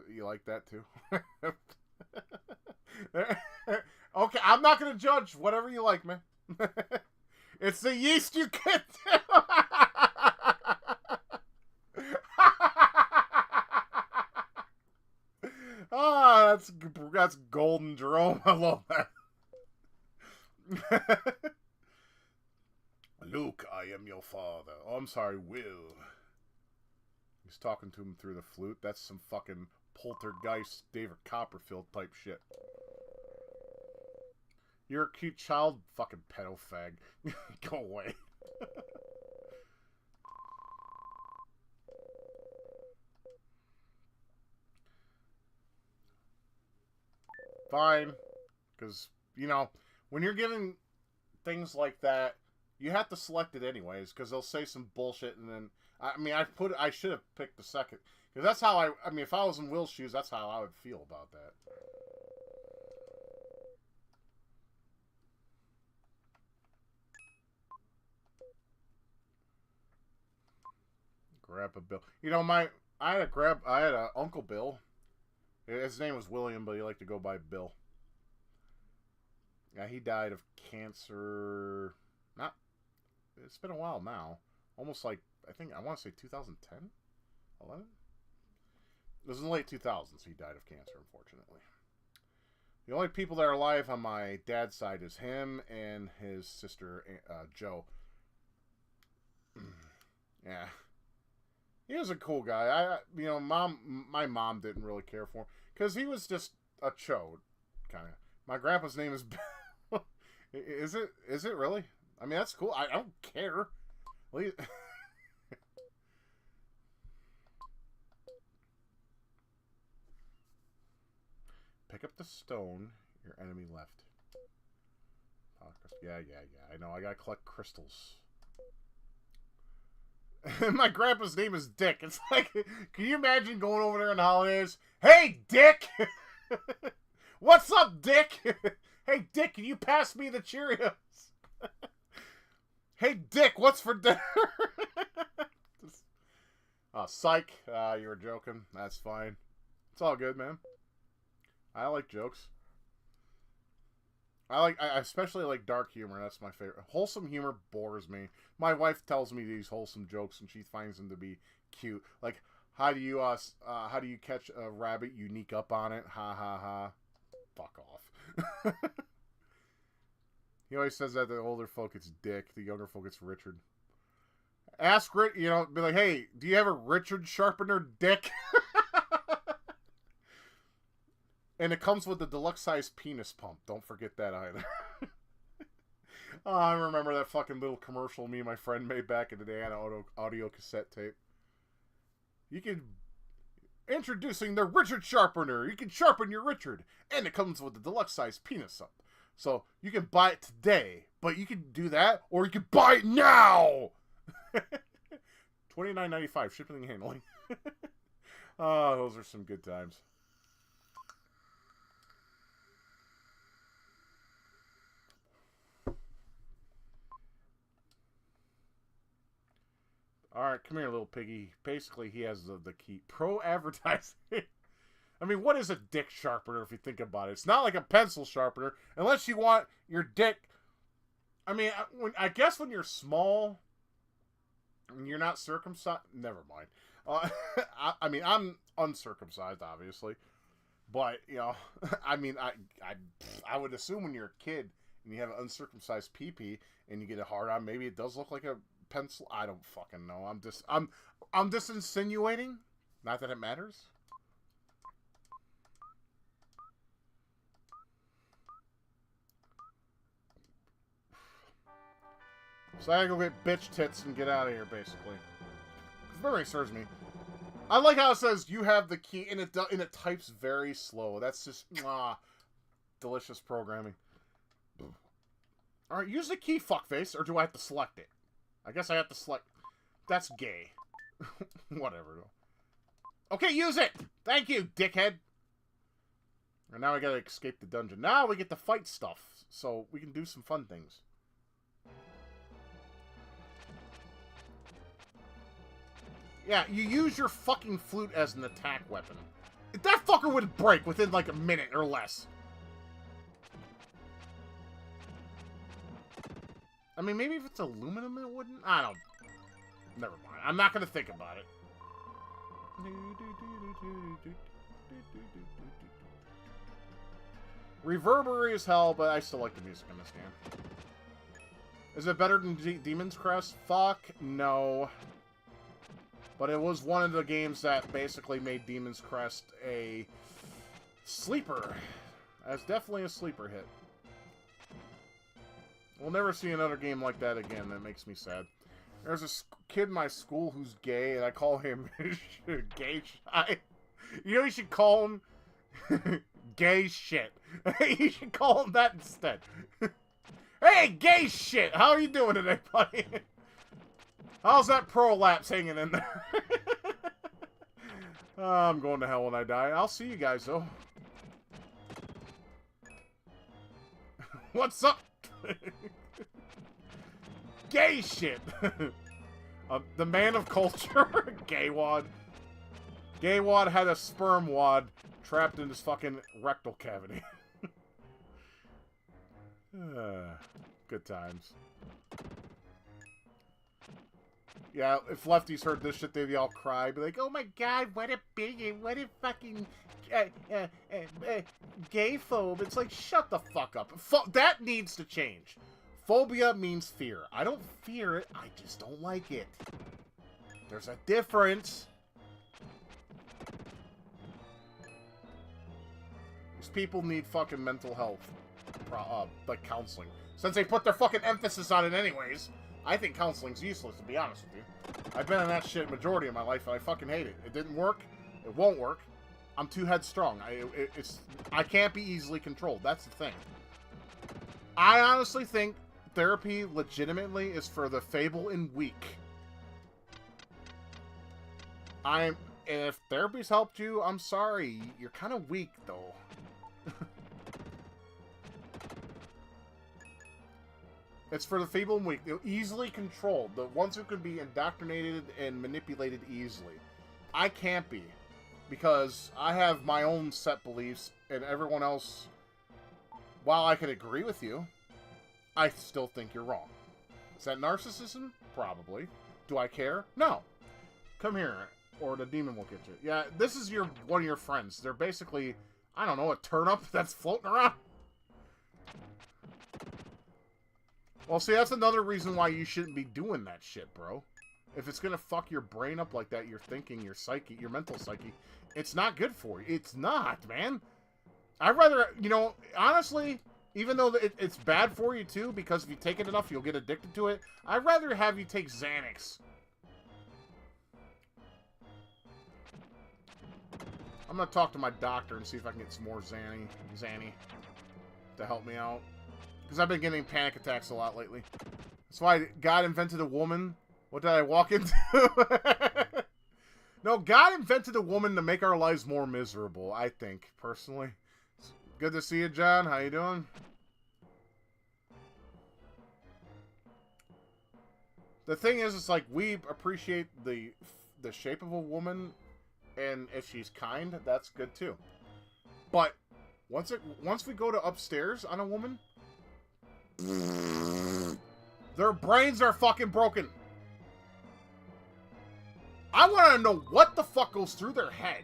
You like that too? Okay, I'm not going to judge. Whatever you like, man. It's the yeast you get. Ah, that's golden, Jerome. I love that. Luke, I am your father. Oh, I'm sorry, Will. He's talking to him through the flute. That's some fucking poltergeist David Copperfield type shit. You're a cute child, fucking pedo fag. Go away. Fine. Because, you know, when you're giving things like that, you have to select it anyways, because they'll say some bullshit, and then, I mean, I should have picked the second. Because that's how I mean, if I was in Will's shoes, that's how I would feel about that. Grandpa Bill. You know, I had a Uncle Bill. His name was William, but he liked to go by Bill. Yeah, he died of cancer. It's been a while now. Almost like, I want to say 2010? 11? It was in the late 2000s he died of cancer, unfortunately. The only people that are alive on my dad's side is him and his sister, Joe. Yeah. He was a cool guy. My mom didn't really care for him because he was just a chode, kind of. My grandpa's name is Bill. Is it really? I mean, that's cool. I don't care. Pick up the stone your enemy left. Yeah. I know. I gotta collect crystals. My grandpa's name is Dick. It's like, can you imagine going over there on the holidays? Hey, Dick! What's up, Dick? Hey, Dick, can you pass me the Cheerios? Hey, Dick, what's for dinner? Psych. You were joking. That's fine. It's all good, man. I like jokes. I especially like dark humor. That's my favorite. Wholesome humor bores me. My wife tells me these wholesome jokes, and she finds them to be cute. Like, how do you catch a rabbit? You sneak up on it. Ha ha ha. Fuck off. He always says that the older folk it's Dick, the younger folk it's Richard. Ask Rick, be like, hey, do you have a Richard Sharpener Dick? And it comes with the deluxe size penis pump. Don't forget that either. Oh, I remember that fucking little commercial me and my friend made back in the day on an audio cassette tape. Introducing the Richard Sharpener. You can sharpen your Richard. And it comes with the deluxe size penis pump. So you can buy it today. But you can do that, or you can buy it now! $29.95 shipping and handling. Oh, those are some good times. Alright, come here, little piggy. Basically, he has the key. Pro advertising. I mean, what is a dick sharpener if you think about it? It's not like a pencil sharpener. Unless you want your dick... I mean, I guess when you're small... You're not circumcised? Never mind. I mean, I'm uncircumcised, obviously. But, you know, I mean, I would assume when you're a kid and you have an uncircumcised pee-pee and you get a hard on, maybe it does look like a pencil. I don't fucking know. I'm just insinuating. Not that it matters. So I gotta go get bitch tits and get out of here, basically. If memory serves me. I like how it says you have the key, and it types very slow. That's just delicious programming. All right, use the key, fuckface, or do I have to select it? I guess I have to select. That's gay. Whatever. Okay, use it. Thank you, dickhead. And now I gotta escape the dungeon. Now we get to fight stuff, so we can do some fun things. Yeah, you use your fucking flute as an attack weapon. That fucker would break within like a minute or less. I mean, maybe if it's aluminum it wouldn't? I don't... Never mind. I'm not gonna think about it. Reverberary as hell, but I still like the music in this game. Is it better than Demon's Crest? Fuck no. But it was one of the games that basically made Demon's Crest a sleeper. That's definitely a sleeper hit. We'll never see another game like that again. That makes me sad. There's a kid in my school who's gay, and I call him gay shy. You know, you should call him gay shit. You should call him that instead. Hey, gay shit! How are you doing today, buddy? How's that prolapse hanging in there? I'm going to hell when I die. I'll see you guys, though. What's up? Gay shit. The man of culture. Gay wad. Gay wad had a sperm wad trapped in his fucking rectal cavity. Good times. Yeah, if lefties heard this shit, they'd all cry. Be like, oh my god, what a bigot, what a fucking gay phobe. It's like, shut the fuck up. That needs to change. Phobia means fear. I don't fear it, I just don't like it. There's a difference. These people need fucking mental health, like counseling. Since they put their fucking emphasis on it anyways. I think counseling's useless, to be honest with you. I've been in that shit majority of my life, and I fucking hate it. It didn't work. It won't work. I'm too headstrong. I can't be easily controlled. That's the thing. I honestly think therapy legitimately is for the feeble and weak. And if therapy's helped you, I'm sorry. You're kind of weak, though. It's for the feeble and weak. They're easily controlled. The ones who can be indoctrinated and manipulated easily. I can't be. Because I have my own set beliefs, and everyone else, while I could agree with you, I still think you're wrong. Is that narcissism? Probably. Do I care? No. Come here, or the demon will get you. Yeah, this is one of your friends. They're basically, I don't know, a turnip that's floating around. Well, see, that's another reason why you shouldn't be doing that shit, bro. If it's gonna fuck your brain up like that, your thinking, your psyche, your mental psyche, it's not good for you. It's not, man. I'd rather, you know, honestly, even though it's bad for you, too, because if you take it enough, you'll get addicted to it, I'd rather have you take Xanax. I'm gonna talk to my doctor and see if I can get some more Xanny to help me out. Because I've been getting panic attacks a lot lately. That's why God invented a woman. What did I walk into? No, God invented a woman to make our lives more miserable, I think, personally. Good to see you, John. How you doing? The thing is, it's like, we appreciate the shape of a woman, and if she's kind, that's good too. But once we go to upstairs on a woman, their brains are fucking broken. I want to know what the fuck goes through their head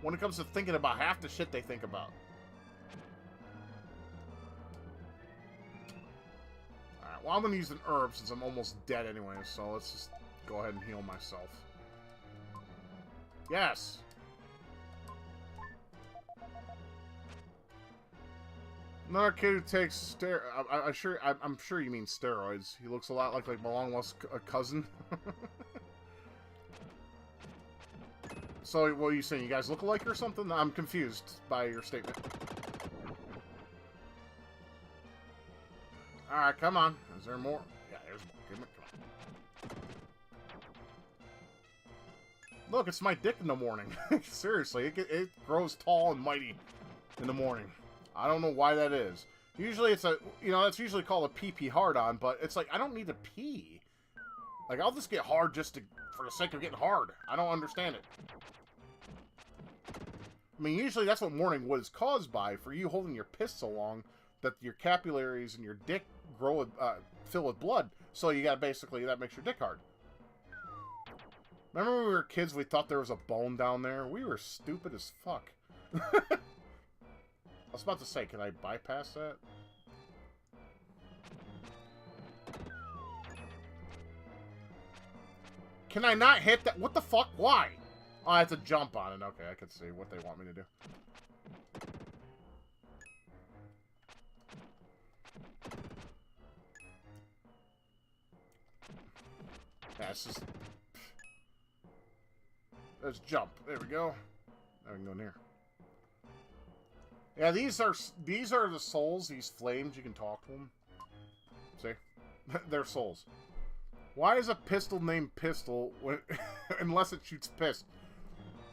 when it comes to thinking about half the shit they think about. Alright, well, I'm going to use an herb since I'm almost dead anyway, so let's just go ahead and heal myself. Yes! Another kid who takes I'm sure you mean steroids. He looks a lot like my long-lost cousin. So, what are you saying? You guys look alike or something? I'm confused by your statement. Alright, come on. Is there more? Yeah, there's more. Come on. Look, it's my dick in the morning. Seriously, it grows tall and mighty in the morning. I don't know why that is. Usually it's that's usually called a pee-pee hard-on, but it's like, I don't need to pee. Like, I'll just get hard just for the sake of getting hard. I don't understand it. I mean, usually that's what morning wood is caused by, for you holding your piss so long that your capillaries and your dick fill with blood. So you got basically, that makes your dick hard. Remember when we were kids, we thought there was a bone down there? We were stupid as fuck. I was about to say, can I bypass that? Can I not hit that? What the fuck? Why? Oh, I have to jump on it. Okay, I can see what they want me to do. Yeah, it's just... Let's jump. There we go. Now we can go in here. Yeah, these are the souls, these flames. You can talk to them. See? They're souls. Why is a pistol named Pistol unless it shoots piss?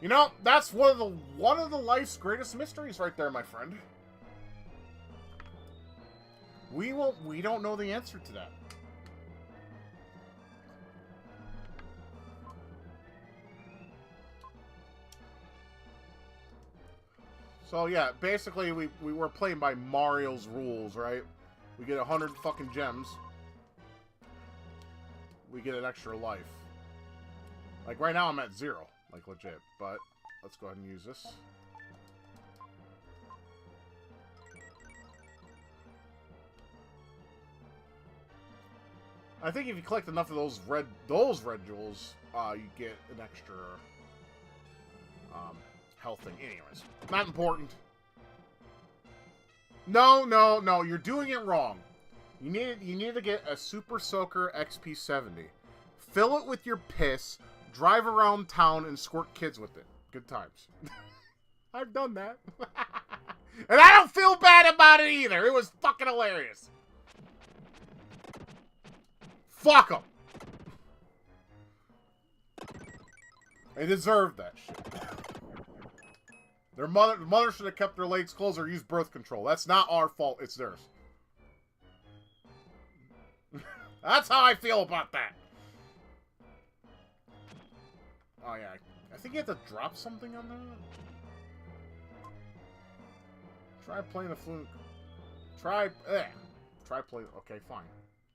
You know, that's one of the life's greatest mysteries right there, my friend. We don't know the answer to that. So yeah, basically we were playing by Mario's rules, right? We get 100 fucking gems. We get an extra life. Like right now I'm at 0, like legit, but let's go ahead and use this. I think if you collect enough of those red jewels, you get an extra health thing. Anyways, not important. No, you're doing it wrong. You need to get a Super Soaker XP70. Fill it with your piss, drive around town, and squirt kids with it. Good times. I've done that. And I don't feel bad about it either. It was fucking hilarious. Fuck them. They deserve that shit. Their mother should have kept their legs closed or used birth control. That's not our fault. It's theirs. That's how I feel about that. Oh, yeah. I think you have to drop something on that. Try playing the flute. Try play... Okay, fine.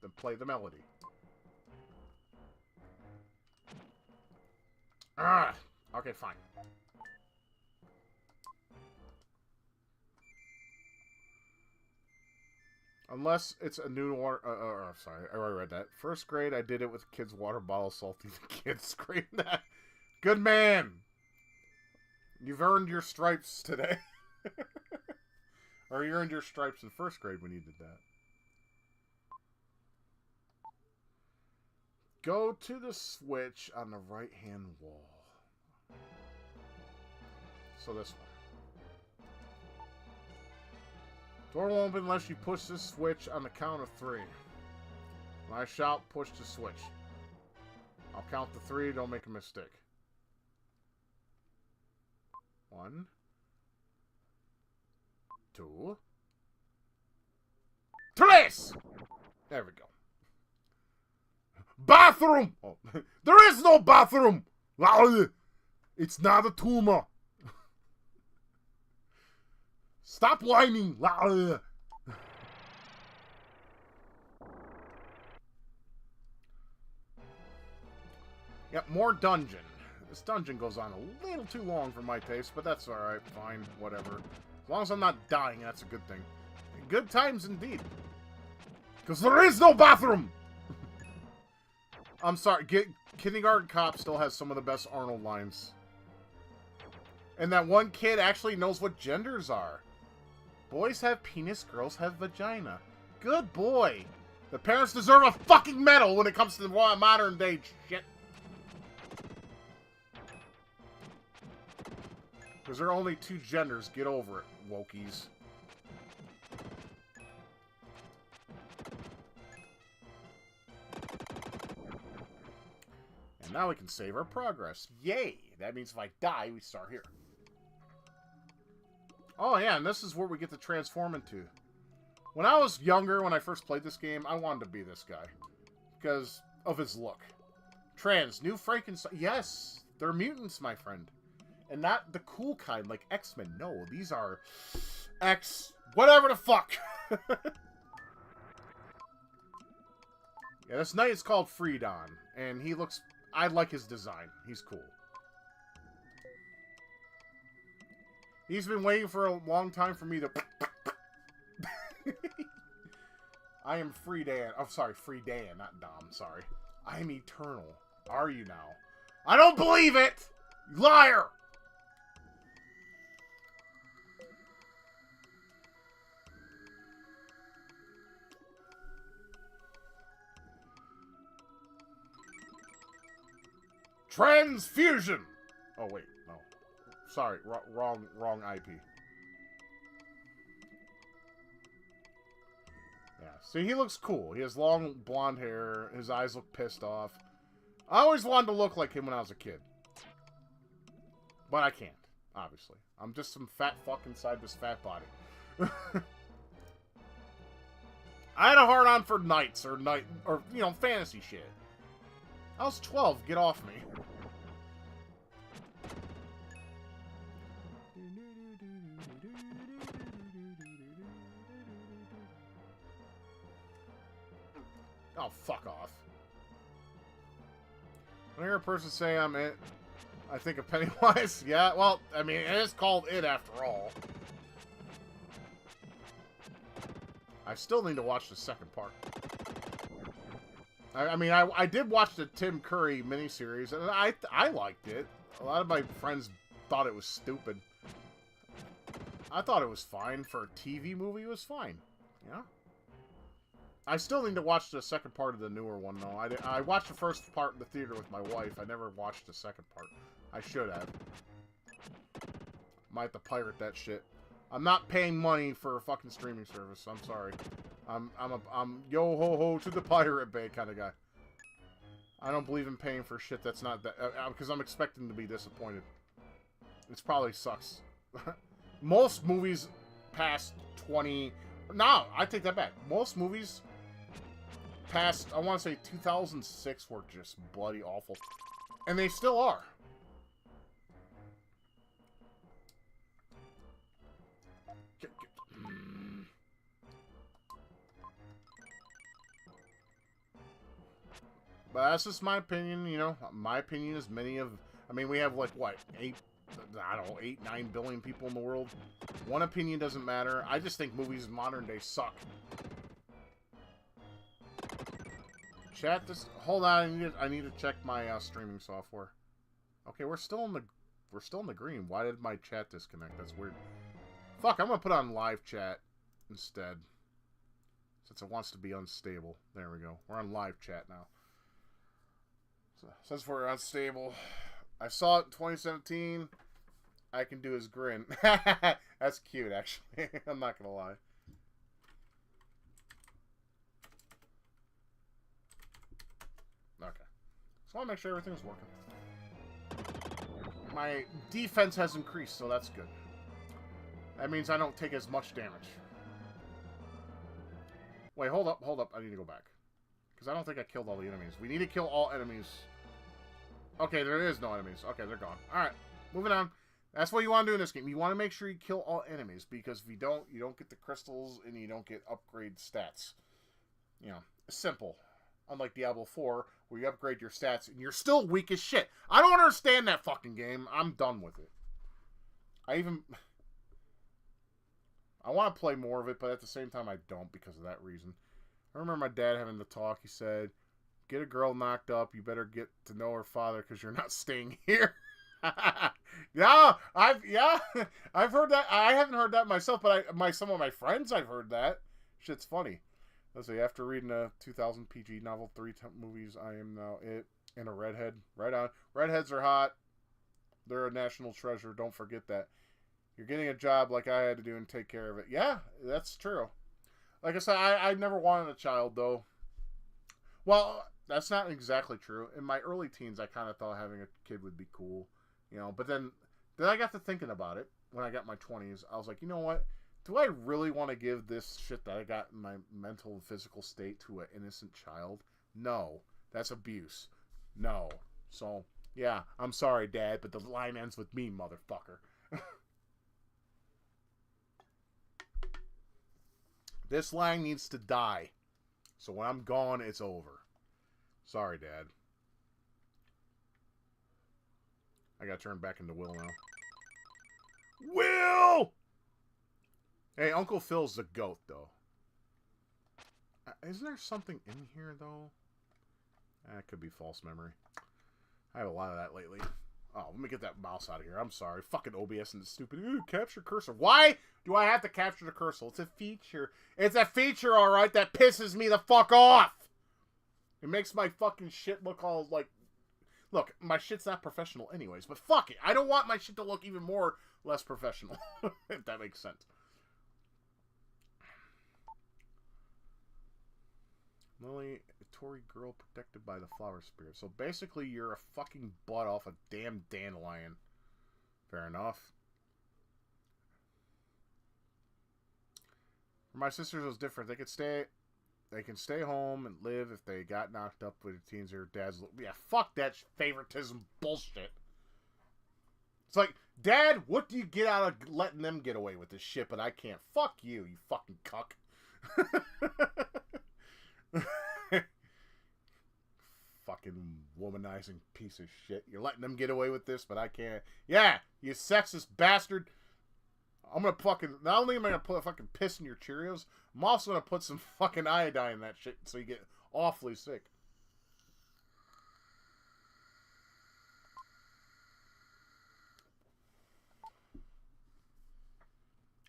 Then play the melody. Okay, fine. Unless it's a new water... sorry, I already read that. First grade, I did it with kids' water bottle salty. The kids screamed that. Good man! You've earned your stripes today. Or you earned your stripes in first grade when you did that. Go to the switch on the right-hand wall. So this one. Door won't open unless you push this switch on the count of 3. When I shout, push the switch. I'll count to 3, don't make a mistake. 1, 2, 3! There we go. Bathroom! Oh, there is no bathroom! It's not a tumor. Stop whining! Yep, more dungeon. This dungeon goes on a little too long for my taste, but that's alright, fine, whatever. As long as I'm not dying, that's a good thing. Good times indeed. Because there is no bathroom! I'm sorry, Kindergarten Cop still has some of the best Arnold lines. And that one kid actually knows what genders are. Boys have penis, girls have vagina. Good boy. The parents deserve a fucking medal when it comes to the modern day shit. Because there are only two genders. Get over it, wokies. And now we can save our progress. Yay! That means if I die, we start here. Oh yeah, and this is where we get to transform into. When I was younger, when I first played this game, I wanted to be this guy. Because of his look. Trans, new Frankenstein. Yes, they're mutants, my friend. And not the cool kind, like X-Men. No, these are whatever the fuck. Yeah, this knight is called Freedon. And he looks... I like his design. He's cool. He's been waiting for a long time for me to... I am Freedan. Oh, sorry, Freedan, not Dom. Sorry. I am eternal. Are you now? I don't believe it! You liar! Transfusion! Oh, wait. No. Sorry. Wrong IP. Yeah. See, he looks cool. He has long blonde hair. His eyes look pissed off. I always wanted to look like him when I was a kid. But I can't, obviously. I'm just some fat fuck inside this fat body. I had a hard-on for knights or you know, fantasy shit. I was 12. Get off me. Oh, fuck off. When I hear a person say I'm it, I think of Pennywise. Yeah, well, I mean, it is called It after all. I still need to watch the second part. I mean, I did watch the Tim Curry miniseries, and I liked it. A lot of my friends thought it was stupid. I thought it was fine. For a TV movie, it was fine. Yeah. I still need to watch the second part of the newer one, though. I watched the first part in the theater with my wife. I never watched the second part. I should have. Might have to pirate that shit. I'm not paying money for a fucking streaming service. I'm sorry. I'm yo ho ho to the pirate bay kind of guy. I don't believe in paying for shit that's not that because I'm expecting to be disappointed. It probably sucks. Most movies past 20. No, I take that back. Most movies past, I want to say 2006 were just bloody awful, and they still are. But that's just my opinion, you know. My opinion is many of... I mean, we have, like, what? 8, 9 billion people in the world. One opinion doesn't matter. I just think movies in modern day suck. Chat, just... Hold on, I need to check my streaming software. Okay, we're still in the green. Why did my chat disconnect? That's weird. Fuck, I'm gonna put on live chat instead. Since it wants to be unstable. There we go. We're on live chat now. So, since we're unstable, I saw it in 2017. I can do his grin. That's cute, actually. I'm not gonna lie. Okay. Just want to make sure everything's working. My defense has increased, so that's good. That means I don't take as much damage. Wait, hold up. I need to go back. Because I don't think I killed all the enemies. We need to kill all enemies. Okay, there is no enemies. Okay, they're gone. Alright, moving on. That's what you want to do in this game. You want to make sure you kill all enemies. Because if you don't get the crystals and you don't get upgrade stats. You know, it's simple. unlike Diablo 4, where you upgrade your stats and you're still weak as shit. I don't understand that fucking game. I'm done with it. I want to play more of it, but at the same time I don't because of that reason. I remember my dad having the talk. He said, get a girl knocked up, you better get to know her father because you're not staying here. I've heard that. I haven't heard that myself, but some of my friends, I've heard that. Shit's funny. Let's see, after reading a 2000 PG novel, 3 movies, I am now it and a redhead. Right on. Redheads are hot. They're a national treasure. Don't forget that. You're getting a job like I had to do and take care of it. Yeah, that's true. Like I said, I never wanted a child, though. Well, that's not exactly true. In my early teens, I kind of thought having a kid would be cool. You know, but then I got to thinking about it when I got my 20s. I was like, you know what? Do I really want to give this shit that I got in my mental and physical state to an innocent child? No. That's abuse. No. So, yeah, I'm sorry, Dad, but the line ends with me, motherfucker. This line needs to die. So when I'm gone, it's over. Sorry, Dad. I gotta turn back into Will now. Will! Hey, Uncle Phil's the goat, though. Isn't there something in here, though? That could be false memory. I have a lot of that lately. Oh, let me get that mouse out of here. I'm sorry. Fucking OBS and the stupid, capture cursor. Why do I have to capture the cursor? It's a feature. It's a feature, alright, that pisses me the fuck off. It makes my fucking shit look all like... Look, my shit's not professional anyways, but fuck it. I don't want my shit to look even more less professional. If that makes sense. Lily, a Tory girl protected by the flower spirit. So basically you're a fucking butt off a damn dandelion. Fair enough. For my sisters it was different. They can stay home and live if they got knocked up with the teens or dad's... Yeah, fuck that favoritism bullshit. It's like, Dad, what do you get out of letting them get away with this shit, but I can't? Fuck you, you fucking cuck. Fucking womanizing piece of shit. You're letting them get away with this, but I can't. Yeah, you sexist bastard. I'm gonna fucking... Not only am I gonna put a fucking piss in your Cheerios, I'm also gonna put some fucking iodine in that shit so you get awfully sick.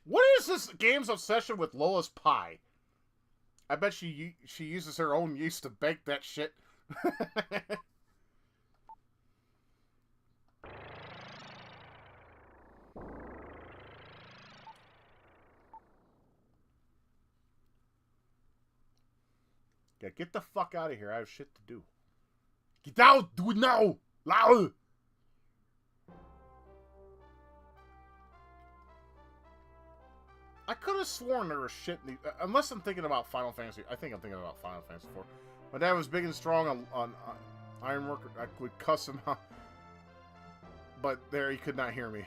What is this game's obsession with Lola's pie? I bet she uses her own yeast to bake that shit. Yeah, get the fuck out of here. I have shit to do. Get out! Do it now! Loud! I could have sworn there was shit in the... Unless I'm thinking about Final Fantasy. I think I'm thinking about Final Fantasy 4. My dad was big and strong on Ironworker. I would cuss him out. But there, he could not hear me.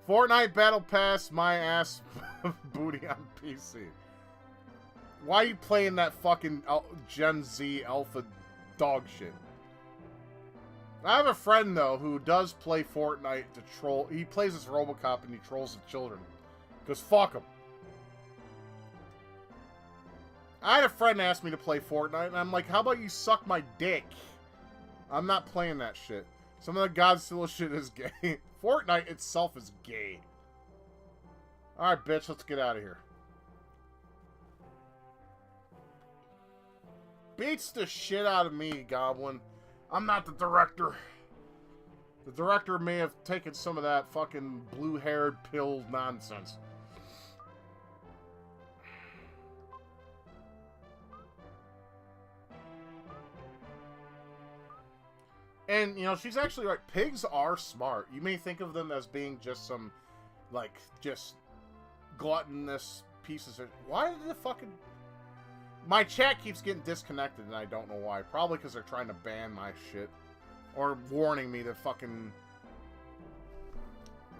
Fortnite Battle Pass, my ass booty on PC. Why are you playing that fucking Gen Z alpha dog shit? I have a friend, though, who does play Fortnite to troll. He plays as Robocop and he trolls the children. Because fuck him. I had a friend ask me to play Fortnite, and I'm like, how about you suck my dick? I'm not playing that shit. Some of the Godzilla shit is gay. Fortnite itself is gay. Alright, bitch, let's get out of here. Beats the shit out of me, Goblin. I'm not the director. The director may have taken some of that fucking blue-haired pill nonsense. And, you know, she's actually right. Pigs are smart. You may think of them as being just some, like, just gluttonous pieces of... Why did the fucking... My chat keeps getting disconnected, and I don't know why. Probably because they're trying to ban my shit. Or warning me to fucking...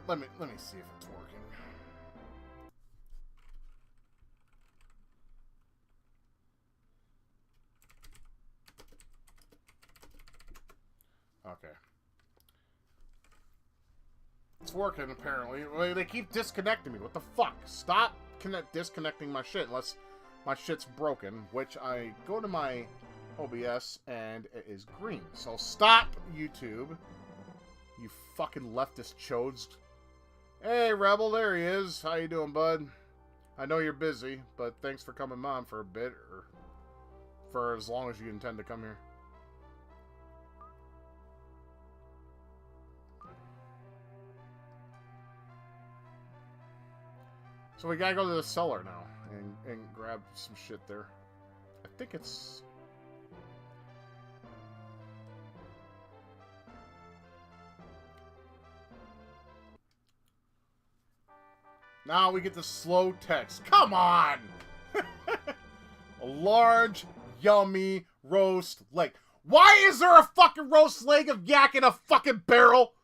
Let me see if it's working. It's working, apparently. Well, they keep disconnecting me. What the fuck? Stop disconnecting my shit unless my shit's broken, which I go to my OBS and it is green. So stop, YouTube. You fucking leftist chodes. Hey, Rebel, there he is. How you doing, bud? I know you're busy, but thanks for coming on for a bit, or for as long as you intend to come here. So we gotta go to the cellar now and grab some shit there. I think it's... Now we get the slow text. Come on! A large, yummy roast leg. Why is there a fucking roast leg of yak in a fucking barrel?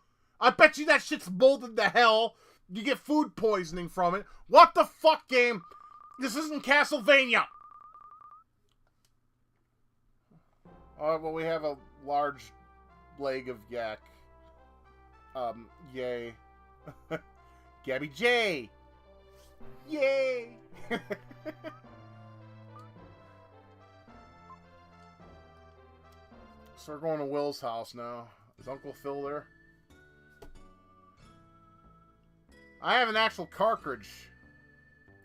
I bet you that shit's molded to hell. You get food poisoning from it. What the fuck, game? This isn't Castlevania. Well, we have a large leg of yak. Yay. Gabby J. Yay. So we're going to Will's house now. Is Uncle Phil there? I have an actual cartridge.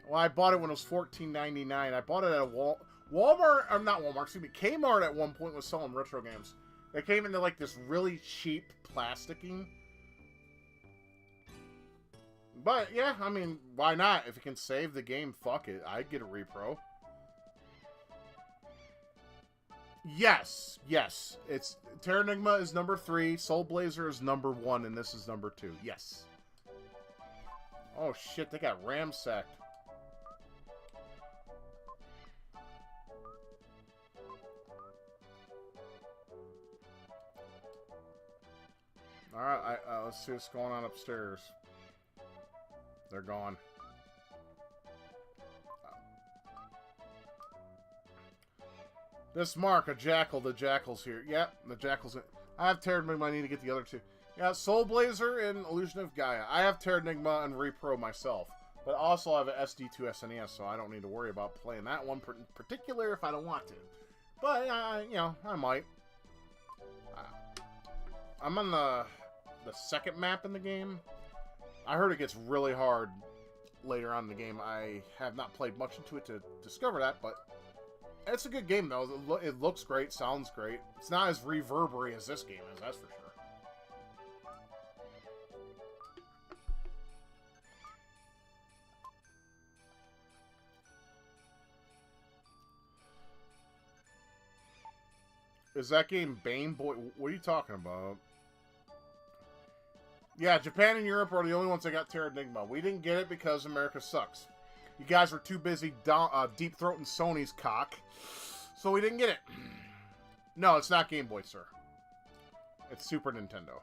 Well, I bought it when it was $14.99. I bought it at a Walmart, or not Walmart, excuse me, Kmart at one point was selling retro games. They came into like this really cheap plasticking. But yeah, I mean, why not? If you can save the game, fuck it. I'd get a repro. Yes, yes. It's Terranigma is number 3, Soul Blazer is number 1, and this is number 2. Yes. Oh shit, they got ramsacked. Alright, let's see what's going on upstairs. They're gone. This Mark, a jackal. The jackal's here. Yep, the jackal's... I have Terranigma, I need to get the other two. Yeah, Soul Blazer and Illusion of Gaia. I have Terranigma and Repro myself. But also I have an SD2 SNES, so I don't need to worry about playing that one in particular if I don't want to. But, you know, I might. I'm on the second map in the game. I heard it gets really hard later on in the game. I have not played much into it to discover that, but it's a good game, though. It looks great, sounds great. It's not as reverberary as this game is, that's for sure. Is that game Bane Boy? What are you talking about? Yeah, Japan and Europe are the only ones that got Terranigma. We didn't get it because America sucks. You guys were too busy deep-throating Sony's cock, so we didn't get it. No, it's not Game Boy, sir. It's Super Nintendo.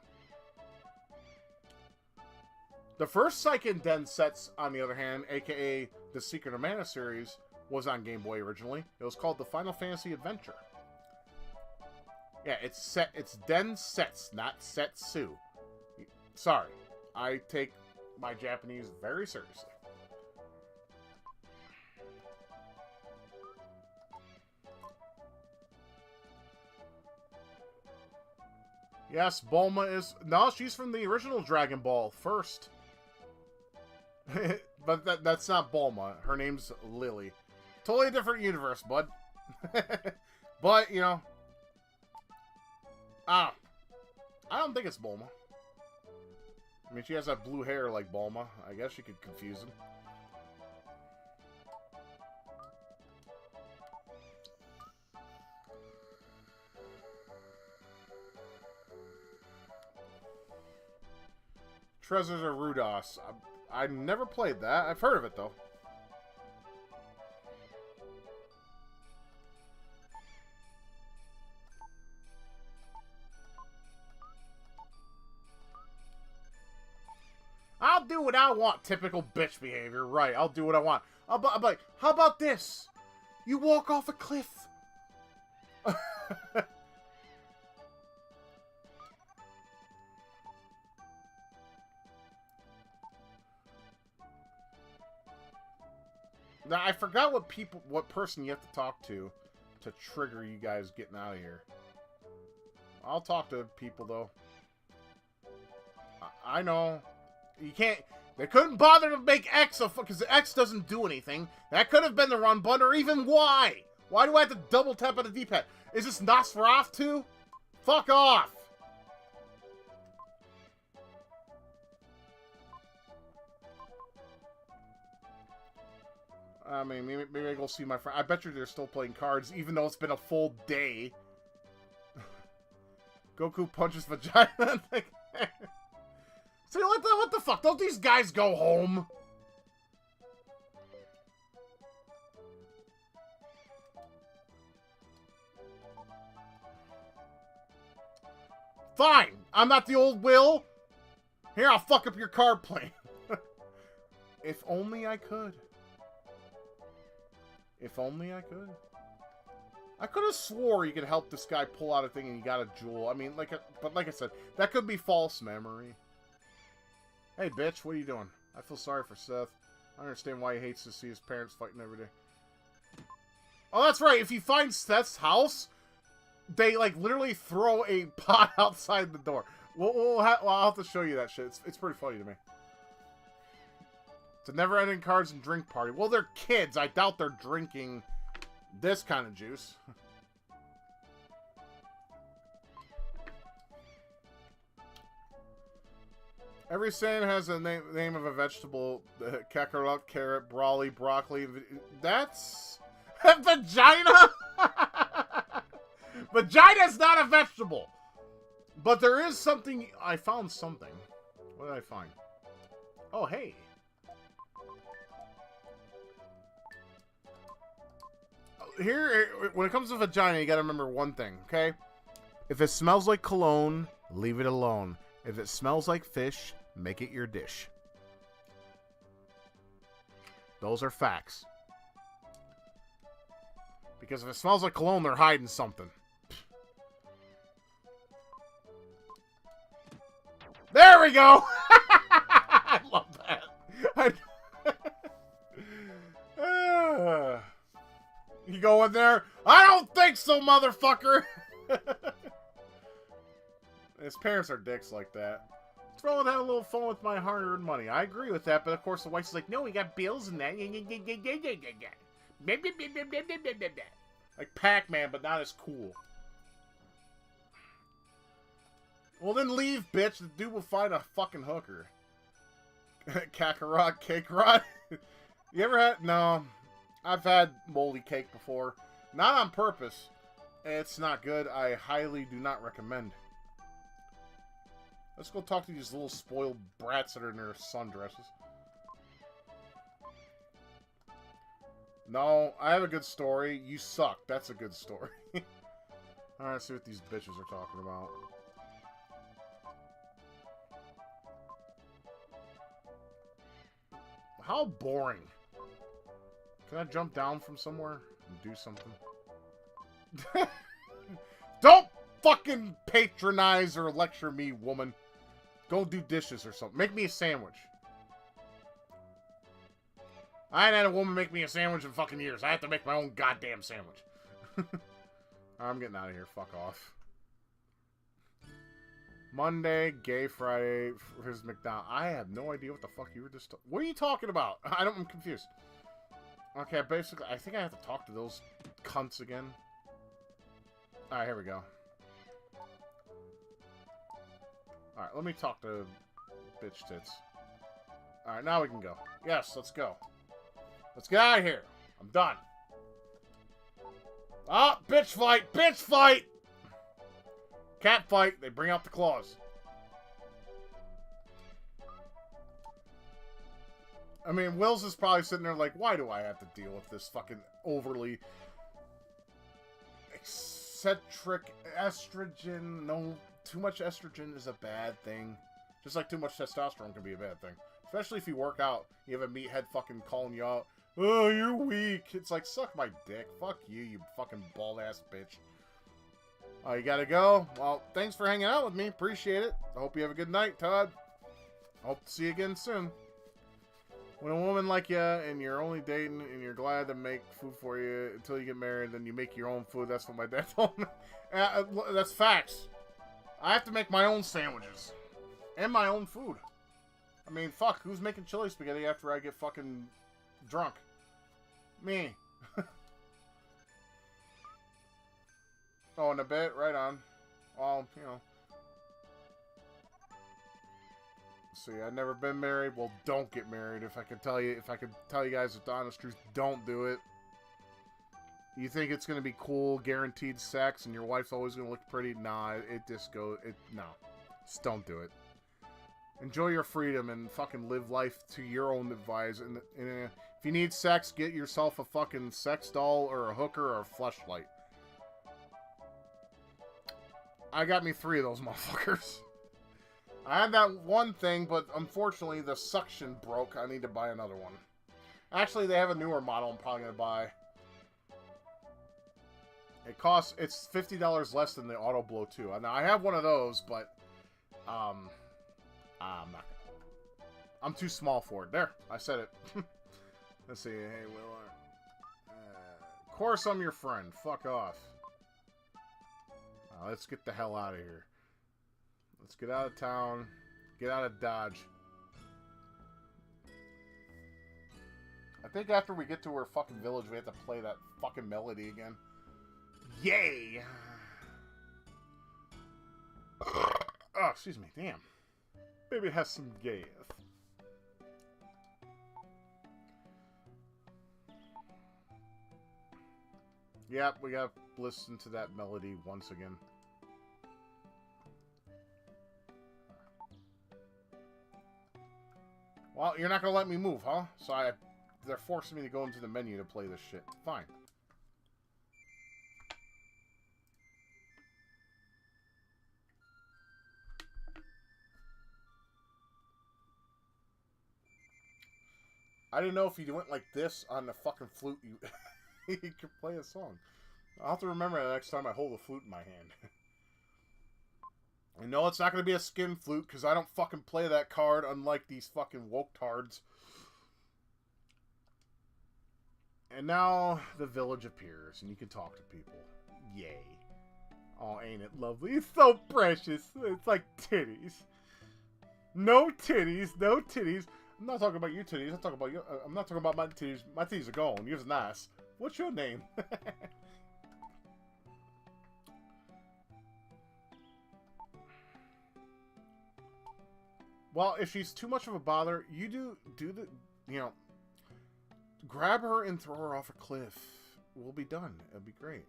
The first Seiken Densetsu, on the other hand, aka the Secret of Mana series, was on Game Boy originally. It was called the Final Fantasy Adventure. Yeah, it's Densetsu, not Setsu. Sorry, I take my Japanese very seriously. Yes, Bulma is... No, she's from the original Dragon Ball first. But that's not Bulma. Her name's Lily. Totally different universe, bud. But, you know... I don't think it's Bulma. I mean, she has that blue hair like Bulma. I guess you could confuse them. Treasures of Rudos. I never played that. I've heard of it, though. I'll do what I want. Typical bitch behavior. Right, I'll do what I want. I'm like, how about this? You walk off a cliff. Now, I forgot what person you have to talk to trigger you guys getting out of here. I'll talk to people, though. I know. You can't... They couldn't bother to make X because X doesn't do anything. That could have been the run button, or even Y. Why do I have to double tap on the D-pad? Is this Nosferatu? Fuck off! I mean, maybe I go see my friend. I bet you they're still playing cards, even though it's been a full day. Goku punches vagina. See, what the fuck? Don't these guys go home? Fine. I'm not the old Will. Here, I'll fuck up your card playing. If only I could. If only I could. I could have swore you could help this guy pull out a thing and you got a jewel. I mean, but like I said, that could be false memory. Hey, bitch, what are you doing? I feel sorry for Seth. I understand why he hates to see his parents fighting every day. Oh, that's right. If you find Seth's house, they, like, literally throw a pot outside the door. I'll have to show you that shit. It's pretty funny to me. It's a never-ending cards and drink party. Well, they're kids. I doubt they're drinking this kind of juice. Every saying has a name of a vegetable. Kakarot, carrot, brawly, broccoli. That's... Vagina? Vagina's not a vegetable. But there is something... I found something. What did I find? Oh, hey. Here, when it comes to vagina, you gotta remember one thing, okay? If it smells like cologne, leave it alone. If it smells like fish, make it your dish. Those are facts. Because if it smells like cologne, they're hiding something. There we go! I love that. You go in there? I don't think so, motherfucker! His parents are dicks like that. What's wrong with having a little fun with my hard-earned money? I agree with that, but of course the wife's like, no, we got bills and that. Like Pac-Man, but not as cool. Well, then leave, bitch. The dude will find a fucking hooker. Kakarot, cake rot. You ever had... No. I've had moldy cake before. Not on purpose. It's not good. I highly do not recommend. Let's go talk to these little spoiled brats that are in their sundresses. No, I have a good story. You suck. That's a good story. Alright, let's see what these bitches are talking about. How boring. Can I jump down from somewhere and do something? Don't fucking patronize or lecture me, woman. Go do dishes or something. Make me a sandwich. I ain't had a woman make me a sandwich in fucking years. I have to make my own goddamn sandwich. I'm getting out of here. Fuck off. Monday, Gay Friday, here's McDonald's. I have no idea what the fuck you were just... What are you talking about? I'm confused. Okay, basically, I think I have to talk to those cunts again. Alright, here we go. Alright, let me talk to bitch tits. Alright, now we can go. Yes, let's go. Let's get out of here. I'm done. Ah, bitch fight! Bitch fight! Cat fight. They bring out the claws. I mean, Will's is probably sitting there like, why do I have to deal with this fucking overly eccentric estrogen? No, too much estrogen is a bad thing. Just like too much testosterone can be a bad thing. Especially if you work out. You have a meathead fucking calling you out. Oh, you're weak. It's like, suck my dick. Fuck you, you fucking bald-ass bitch. Oh, you gotta go? Well, thanks for hanging out with me. Appreciate it. I hope you have a good night, Todd. Hope to see you again soon. When a woman like you and you're only dating and you're glad to make food for you until you get married, then you make your own food. That's what my dad told me. That's facts. I have to make my own sandwiches. And my own food. I mean, fuck, who's making chili spaghetti after I get fucking drunk? Me. Oh, in a bit? Right on. Well, you know. See, I've never been married. Well, don't get married. If I could tell you guys the honest truth, don't do it. You think it's gonna be cool, guaranteed sex, and your wife's always gonna look pretty? Nah, it just goes. No, just don't do it. Enjoy your freedom and fucking live life to your own advice. And if you need sex, get yourself a fucking sex doll or a hooker or a fleshlight. I got me 3 of those motherfuckers. I had that one thing, but unfortunately the suction broke. I need to buy another one. Actually, they have a newer model I'm probably going to buy. It's $50 less than the Auto Blow 2. Now, I have one of those, but I'm not. I'm too small for it. There, I said it. Let's see. Hey, Will. Of course, I'm your friend. Fuck off. Let's get the hell out of here. Let's get out of town. Get out of Dodge. I think after we get to our fucking village, we have to play that fucking melody again. Yay! Oh, excuse me. Damn. Maybe it has some gas. Yep, we gotta listen to that melody once again. Well, you're not gonna let me move, huh? So they're forcing me to go into the menu to play this shit. Fine. I didn't know if you went like this on the fucking flute, you could play a song. I'll have to remember that next time I hold a flute in my hand. I know it's not going to be a skin flute, because I don't fucking play that card, unlike these fucking woke tards. And now the village appears, and you can talk to people. Yay. Oh, ain't it lovely? It's so precious. It's like titties. No titties, no titties. I'm not talking about your titties. I'm talking about I'm not talking about my titties. My titties are gone. Yours are nice. What's your name? Well, if she's too much of a bother, you do the, you know, grab her and throw her off a cliff. We'll be done. It'll be great.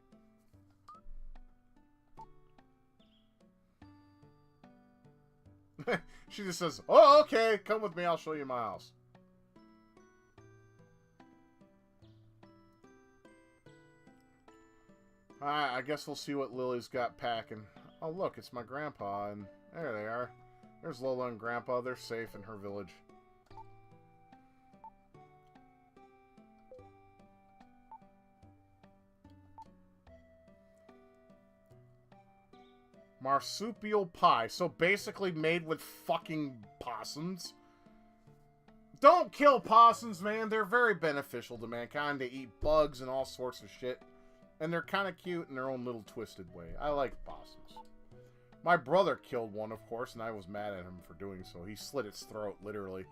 She just says, "Oh, okay, come with me. I'll show you my house." Alright, I guess we'll see what Lily's got packing. Oh, look, it's my grandpa, and there they are. There's Lola and Grandpa. They're safe in her village. Marsupial pie. So basically made with fucking possums. Don't kill possums, man. They're very beneficial to mankind. They eat bugs and all sorts of shit. And they're kind of cute in their own little twisted way. I like possums. My brother killed one, of course, and I was mad at him for doing so. He slit its throat, literally.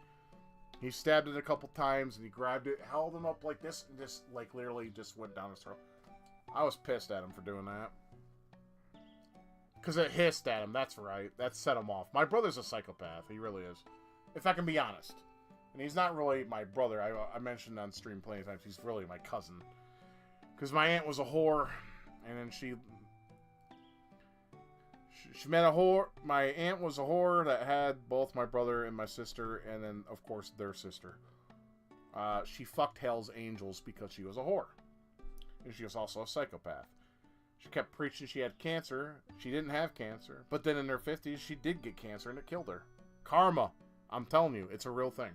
He stabbed it a couple times, and he grabbed it, held him up like this, and just, like, literally just went down his throat. I was pissed at him for doing that. Because it hissed at him, that's right. That set him off. My brother's a psychopath, he really is. If I can be honest. And he's not really my brother. I mentioned on stream plenty of times, he's really my cousin. Because my aunt was a whore, and then she met a whore. My aunt was a whore that had both my brother and my sister, and then, of course, their sister. She fucked Hell's Angels because she was a whore. And she was also a psychopath. She kept preaching she had cancer. She didn't have cancer. But then in her 50s, she did get cancer, and it killed her. Karma. I'm telling you, it's a real thing.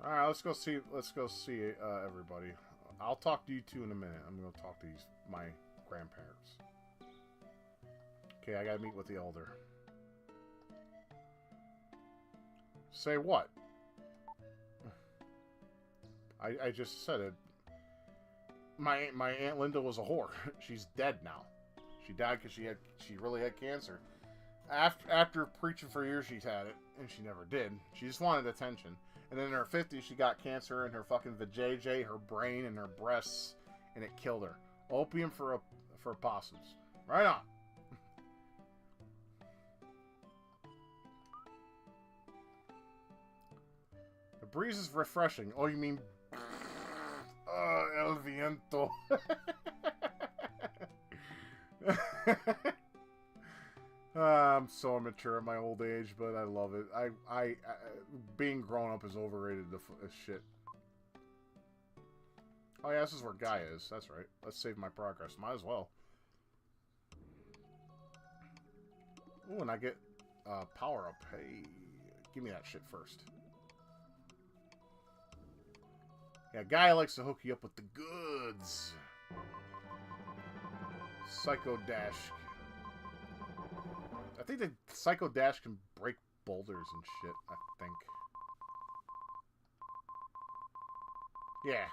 All right, let's go see. Let's go see everybody. I'll talk to you two in a minute. I'm gonna talk to my grandparents. Okay, I gotta meet with the elder. Say what? I just said it. My Aunt Linda was a whore. She's dead now. She died because she really had cancer. After preaching for years, she's had it, and she never did. She just wanted attention. And then in her 50s, she got cancer in her fucking vajayjay, her brain, and her breasts, and it killed her. Opium for possums. Right on. The breeze is refreshing. Oh, you mean... el viento. I'm so immature at my old age, but I love it. I being grown up is overrated as shit. Oh yeah, this is where Gaia is. That's right. Let's save my progress. Might as well. Ooh, and I get power up. Hey, give me that shit first. Yeah, Gaia likes to hook you up with the goods. Psycho Dash. I think the Psycho Dash can break boulders and shit, I think. Yeah.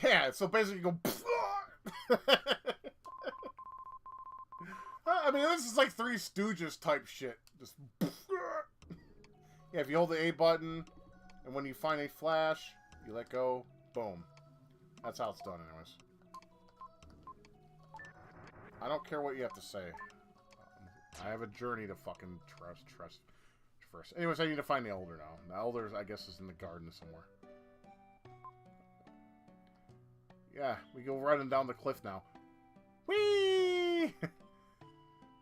Yeah, so basically you go... I mean, this is like Three Stooges type shit. Just... Yeah, if you hold the A button, and when you find a flash, you let go, boom. That's how it's done anyways. I don't care what you have to say. I have a journey to fucking trust first. Anyways, I need to find the elder now. The elder, I guess, is in the garden somewhere. Yeah, we go running down the cliff now. Whee!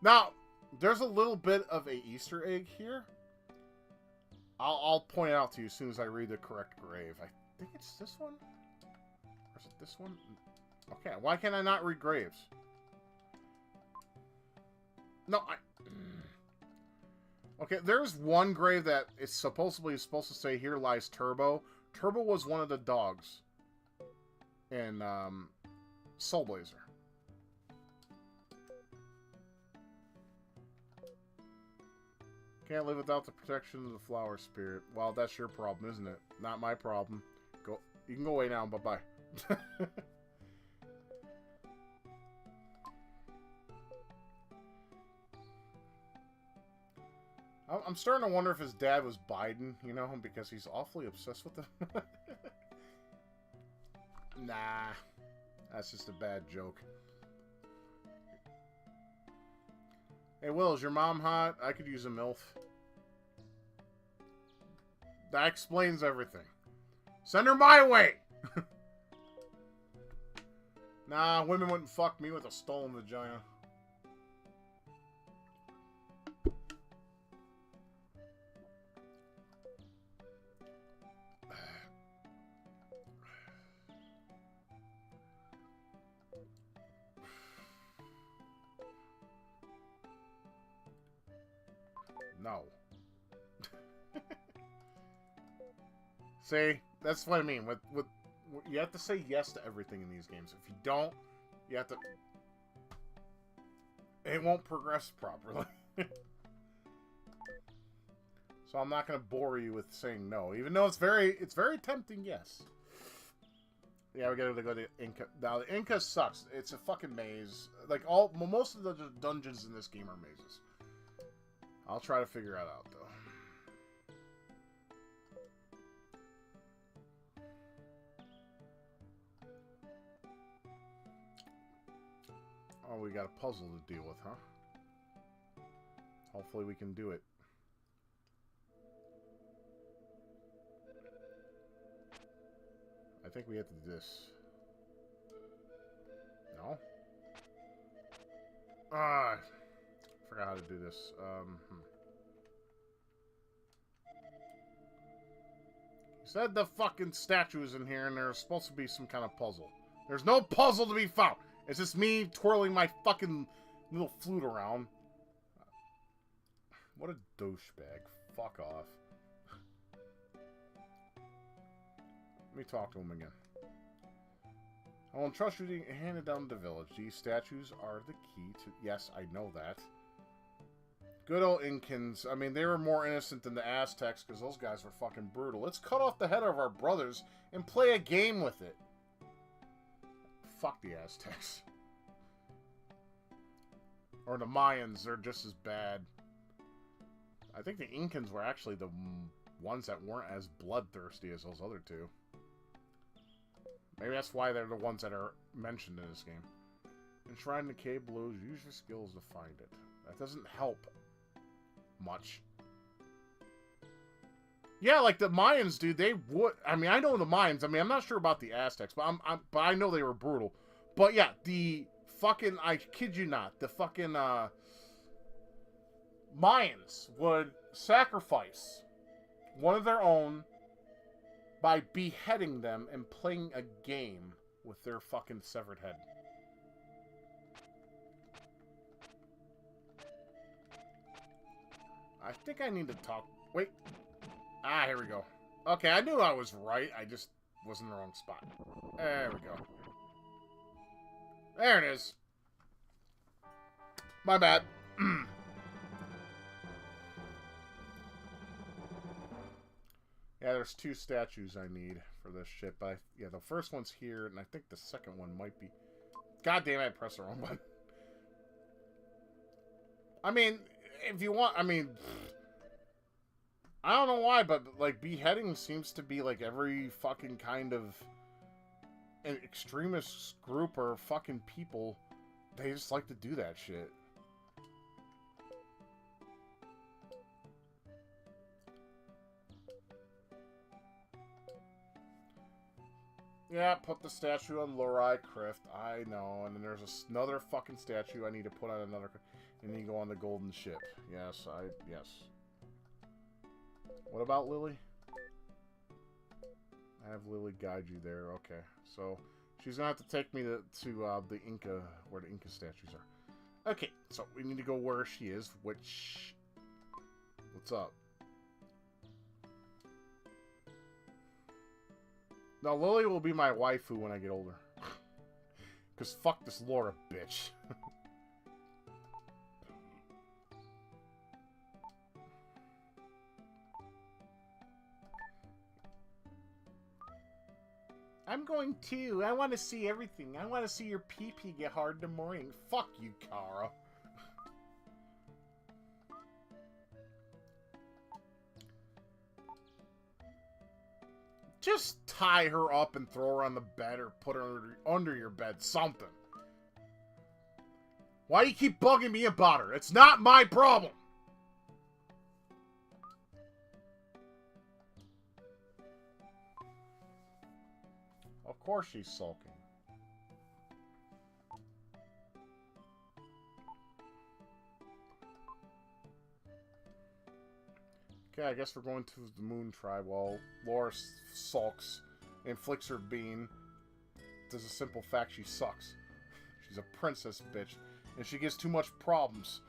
Now, there's a little bit of a Easter egg here. I'll point it out to you as soon as I read the correct grave. I think it's this one? Or is it this one? Okay, why can't I not read graves? No, Okay, there's one grave that is supposed to say, "Here lies Turbo." Turbo was one of the dogs in Soul Blazer. Can't live without the protection of the flower spirit. Well, that's your problem, isn't it? Not my problem. Go. You can go away now. Bye-bye. I'm starting to wonder if his dad was Biden, you know, because he's awfully obsessed with him. Nah. That's just a bad joke. Hey, Will, is your mom hot? I could use a MILF. That explains everything. Send her my way! Nah, women wouldn't fuck me with a stolen vagina. No. See, that's what I mean. With you have to say yes to everything in these games. If you don't, you have to. It won't progress properly. So I'm not going to bore you with saying no, even though it's very tempting. Yes. Yeah, we gotta go to Inca. Now the Inca sucks. It's a fucking maze. Like most of the dungeons in this game are mazes. I'll try to figure it out, though. Oh, we got a puzzle to deal with, huh? Hopefully we can do it. I think we have to do this. No? Ah, I forgot how to do this. You said the fucking statue is in here and there's supposed to be some kind of puzzle. There's no puzzle to be found. It's just me twirling my fucking little flute around. What a douchebag. Fuck off. Let me talk to him again. I will entrust you to hand it down to the village. These statues are the key to... Yes, I know that. Good old Incans. I mean, they were more innocent than the Aztecs because those guys were fucking brutal. Let's cut off the head of our brothers and play a game with it. Fuck the Aztecs. Or the Mayans. They're just as bad. I think the Incans were actually the ones that weren't as bloodthirsty as those other two. Maybe that's why they're the ones that are mentioned in this game. Enshrine the cave below. Use your skills to find it. That doesn't help much. Yeah, like the Mayans, dude. They would. I mean, I know the Mayans. I mean, I'm not sure about the Aztecs, but but I know they were brutal. But yeah, the fucking. I kid you not. The fucking Mayans would sacrifice one of their own by beheading them and playing a game with their fucking severed head. I think I need to talk... Wait. Ah, here we go. Okay, I knew I was right. I just was in the wrong spot. There we go. There it is. My bad. Yeah, there's 2 statues I need for this shit, but yeah, the first one's here, and I think the second one might be... God damn it, I pressed the wrong button. I mean, if you want, I mean... I don't know why, but, like, beheading seems to be, like, every fucking kind of an extremist group or fucking people, they just like to do that shit. Yeah, put the statue on Lorai Crift. I know. And then there's another fucking statue I need to put on another... And then you go on the golden ship. Yes, yes. What about Lily? I have Lily guide you there. Okay. So, she's gonna have to take me to the Inca... Where the Inca statues are. Okay, so we need to go where she is, which... What's up? No, Lily will be my waifu when I get older. Because fuck this Laura bitch. I'm going too. I want to see everything. I want to see your pee-pee get hard in the morning. Fuck you, Kara. Just tie her up and throw her on the bed or put her under your bed. Something. Why do you keep bugging me about her? It's not my problem. Of course she's sulking. Okay, I guess we're going to the Moon Tribe while Laura sulks and flicks her bean. There's a simple fact, she sucks. She's a princess bitch, and she gives too much problems.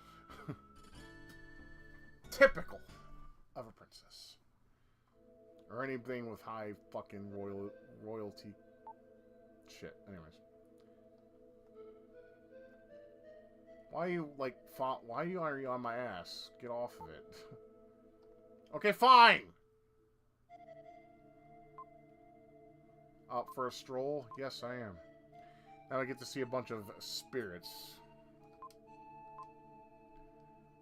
Typical of a princess. Or anything with high fucking royalty shit. Anyways. Why are you, like, why are you on my ass? Get off of it. Okay, fine! Out for a stroll? Yes, I am. Now I get to see a bunch of spirits.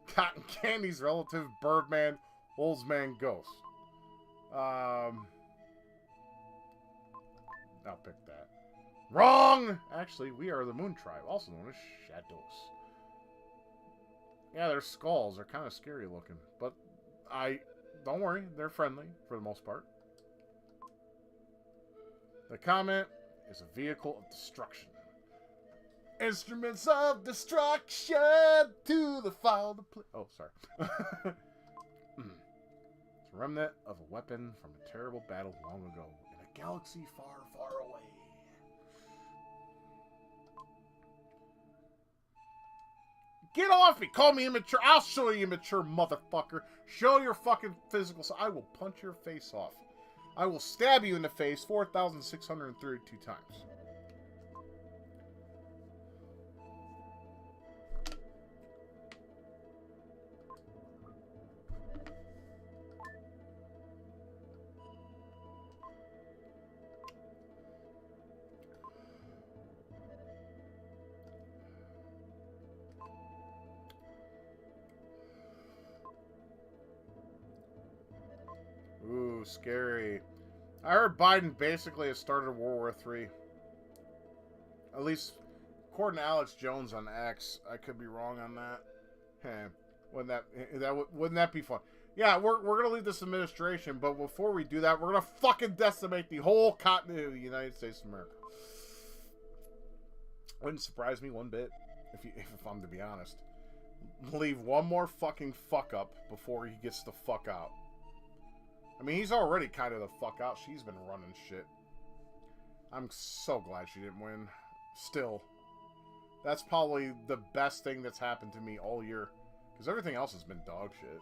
Cotton Candy's relative, Birdman, Wolfsman, Ghost. I'll pick that. Wrong! Actually, we are the Moon Tribe, also known as Shadows. Yeah, their skulls are kind of scary looking, but don't worry, they're friendly for the most part. The comment is a vehicle of destruction. Instruments of destruction to the file. Oh, sorry. It's a remnant of a weapon from a terrible battle long ago in a galaxy far, far away. Get off me! Call me immature. I'll show you immature, motherfucker. Show your fucking physical. So I will punch your face off. I will stab you in the face 4,632 times. Ooh, scary. I heard Biden basically has started World War III. At least, according to Alex Jones on X. I could be wrong on that. Hey, wouldn't that be fun? Yeah, we're gonna leave this administration, but before we do that, we're gonna fucking decimate the whole continent of the United States of America. Wouldn't surprise me one bit, if I'm to be honest. Leave one more fucking fuck up before he gets the fuck out. I mean, he's already kind of the fuck out. She's been running shit. I'm so glad she didn't win. Still. That's probably the best thing that's happened to me all year. Because everything else has been dog shit.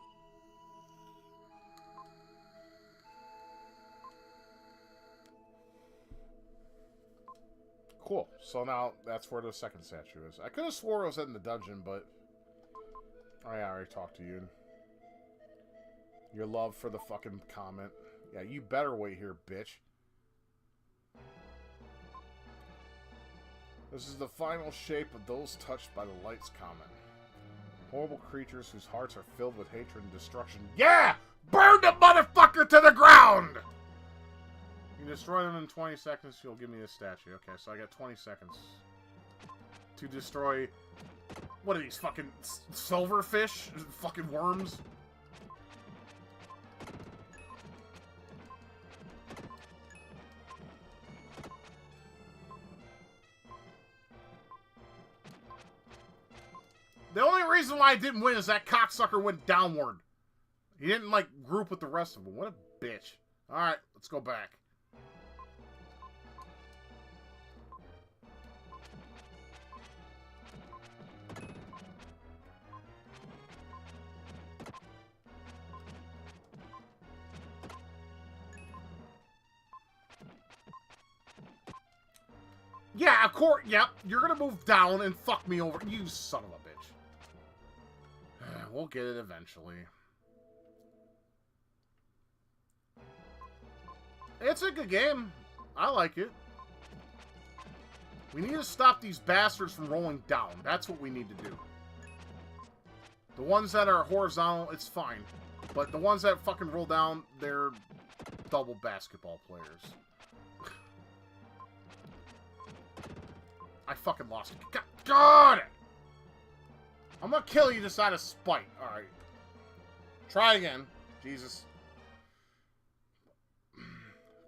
Cool. So now, that's where the second statue is. I could have swore it was in the dungeon, but... Oh yeah, I already talked to you. Your love for the fucking comment. Yeah, you better wait here, bitch. This is the final shape of those touched by the light's comment. Horrible creatures whose hearts are filled with hatred and destruction. Yeah! Burn the motherfucker to the ground! You destroy them in 20 seconds, you'll give me a statue. Okay, so I got 20 seconds to destroy... What are these, fucking silverfish? Fucking worms? The only reason why I didn't win is that cocksucker went downward. He didn't, like, group with the rest of them. What a bitch. Alright, let's go back. Yeah, of course. Yep, you're gonna move down and fuck me over. You son of a bitch. We'll get it eventually. It's a good game. I like it. We need to stop these bastards from rolling down. That's what we need to do. The ones that are horizontal, it's fine. But the ones that fucking roll down, they're double basketball players. I fucking lost it. God it! I'm gonna kill you just out of spite. Alright. Try again. Jesus.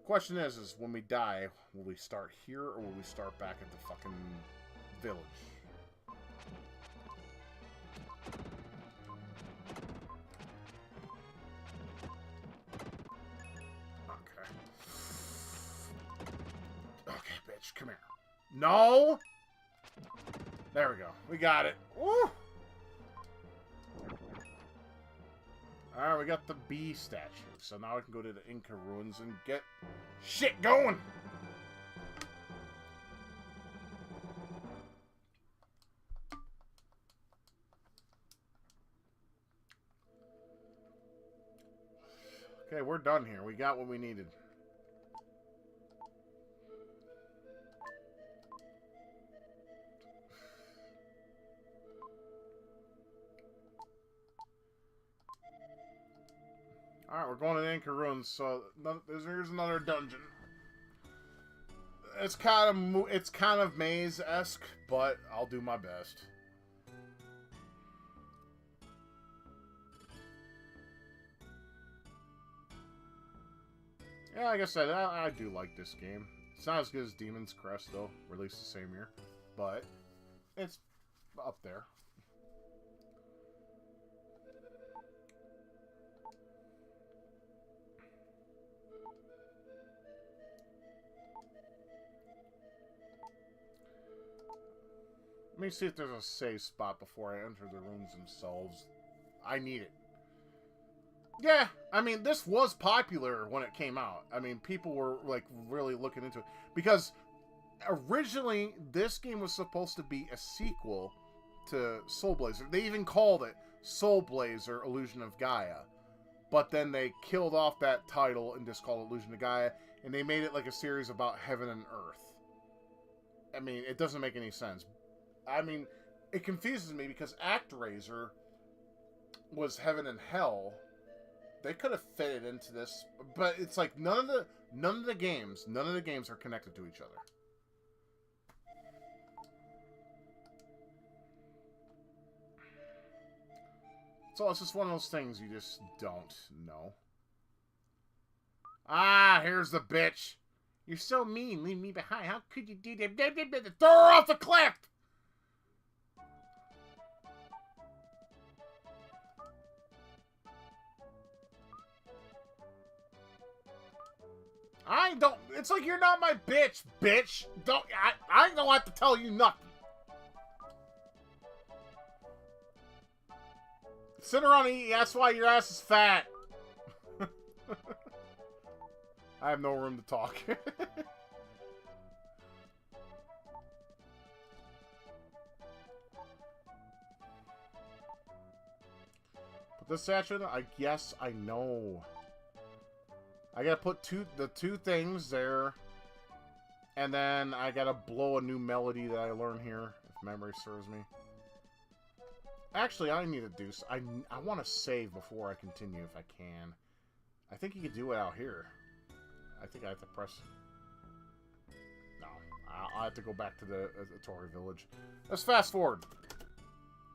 Question is when we die, will we start here or will we start back at the fucking village? Okay. Okay, bitch, come here. No! There we go. We got it. Woo! Alright, we got the bee statue. So now we can go to the Inca ruins and get shit going! Okay, we're done here. We got what we needed. Alright, we're going to the Inca ruins, so here's another dungeon. It's kind of maze-esque, but I'll do my best. Yeah, like I said, I do like this game. It's not as good as Demon's Crest, though, released the same year, but it's up there. Let me see if there's a save spot before I enter the rooms themselves. I need it. Yeah, I mean, this was popular when it came out. I mean, people were, like, really looking into it. Because originally, this game was supposed to be a sequel to Soul Blazer. They even called it Soul Blazer Illusion of Gaia. But then they killed off that title and just called it Illusion of Gaia. And they made it like a series about heaven and earth. I mean, it doesn't make any sense. I mean, it confuses me because ActRaiser was heaven and hell. They could have fit it into this, but it's like none of the games are connected to each other. So it's just one of those things you just don't know. Ah, here's the bitch. You're so mean. Leave me behind. How could you do that? Throw her off the cliff! I don't... It's like you're not my bitch, bitch. Don't... I don't have to tell you nothing. Sit around and eat. That's why your ass is fat. I have no room to talk. Put the statue in. I guess I know. I gotta put the two things there, and then I gotta blow a new melody that I learned here, if memory serves me. Actually, I need to do. I want to save before I continue if I can. I think you can do it out here. I think I have to press. No, I have to go back to the Torii village. Let's fast forward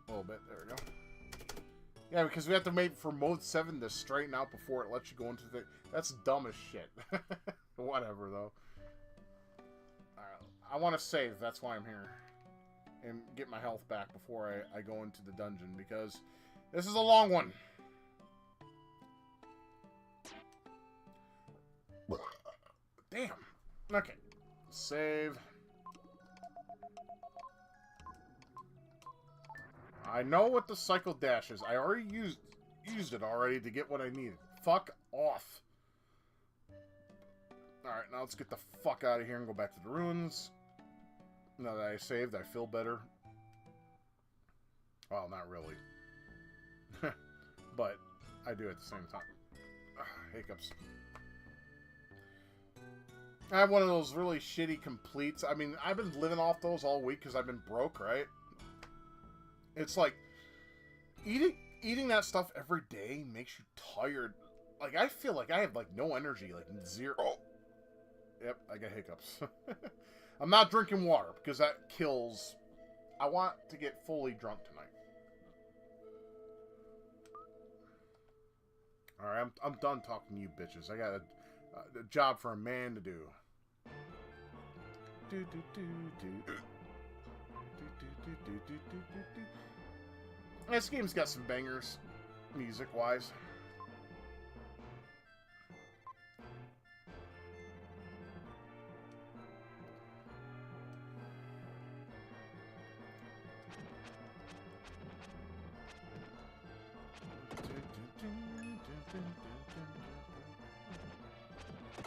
a little bit. There we go. Yeah, because we have to wait for mode 7 to straighten out before it lets you go into the... That's dumb as shit. Whatever, though. Alright, I want to save. That's why I'm here. And get my health back before I go into the dungeon, because this is a long one. Damn. Okay. Save. I know what the cycle dash is. I already used it already to get what I needed. Fuck off. Alright, now let's get the fuck out of here and go back to the ruins. Now that I saved, I feel better. Well, not really. But I do at the same time. Hiccups. I have one of those really shitty completes. I mean, I've been living off those all week because I've been broke, right? It's like, eating that stuff every day makes you tired. Like, I feel like I have, like, no energy. Like, zero. Oh. Yep, I got hiccups. I'm not drinking water because that kills. I want to get fully drunk tonight. Alright, I'm done talking to you bitches. I got a job for a man to do. This game's got some bangers, music-wise.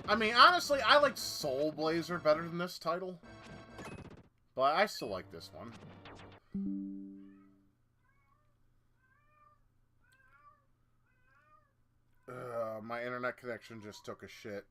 I mean, honestly, I like Soul Blazer better than this title. But I still like this one. My internet connection just took a shit.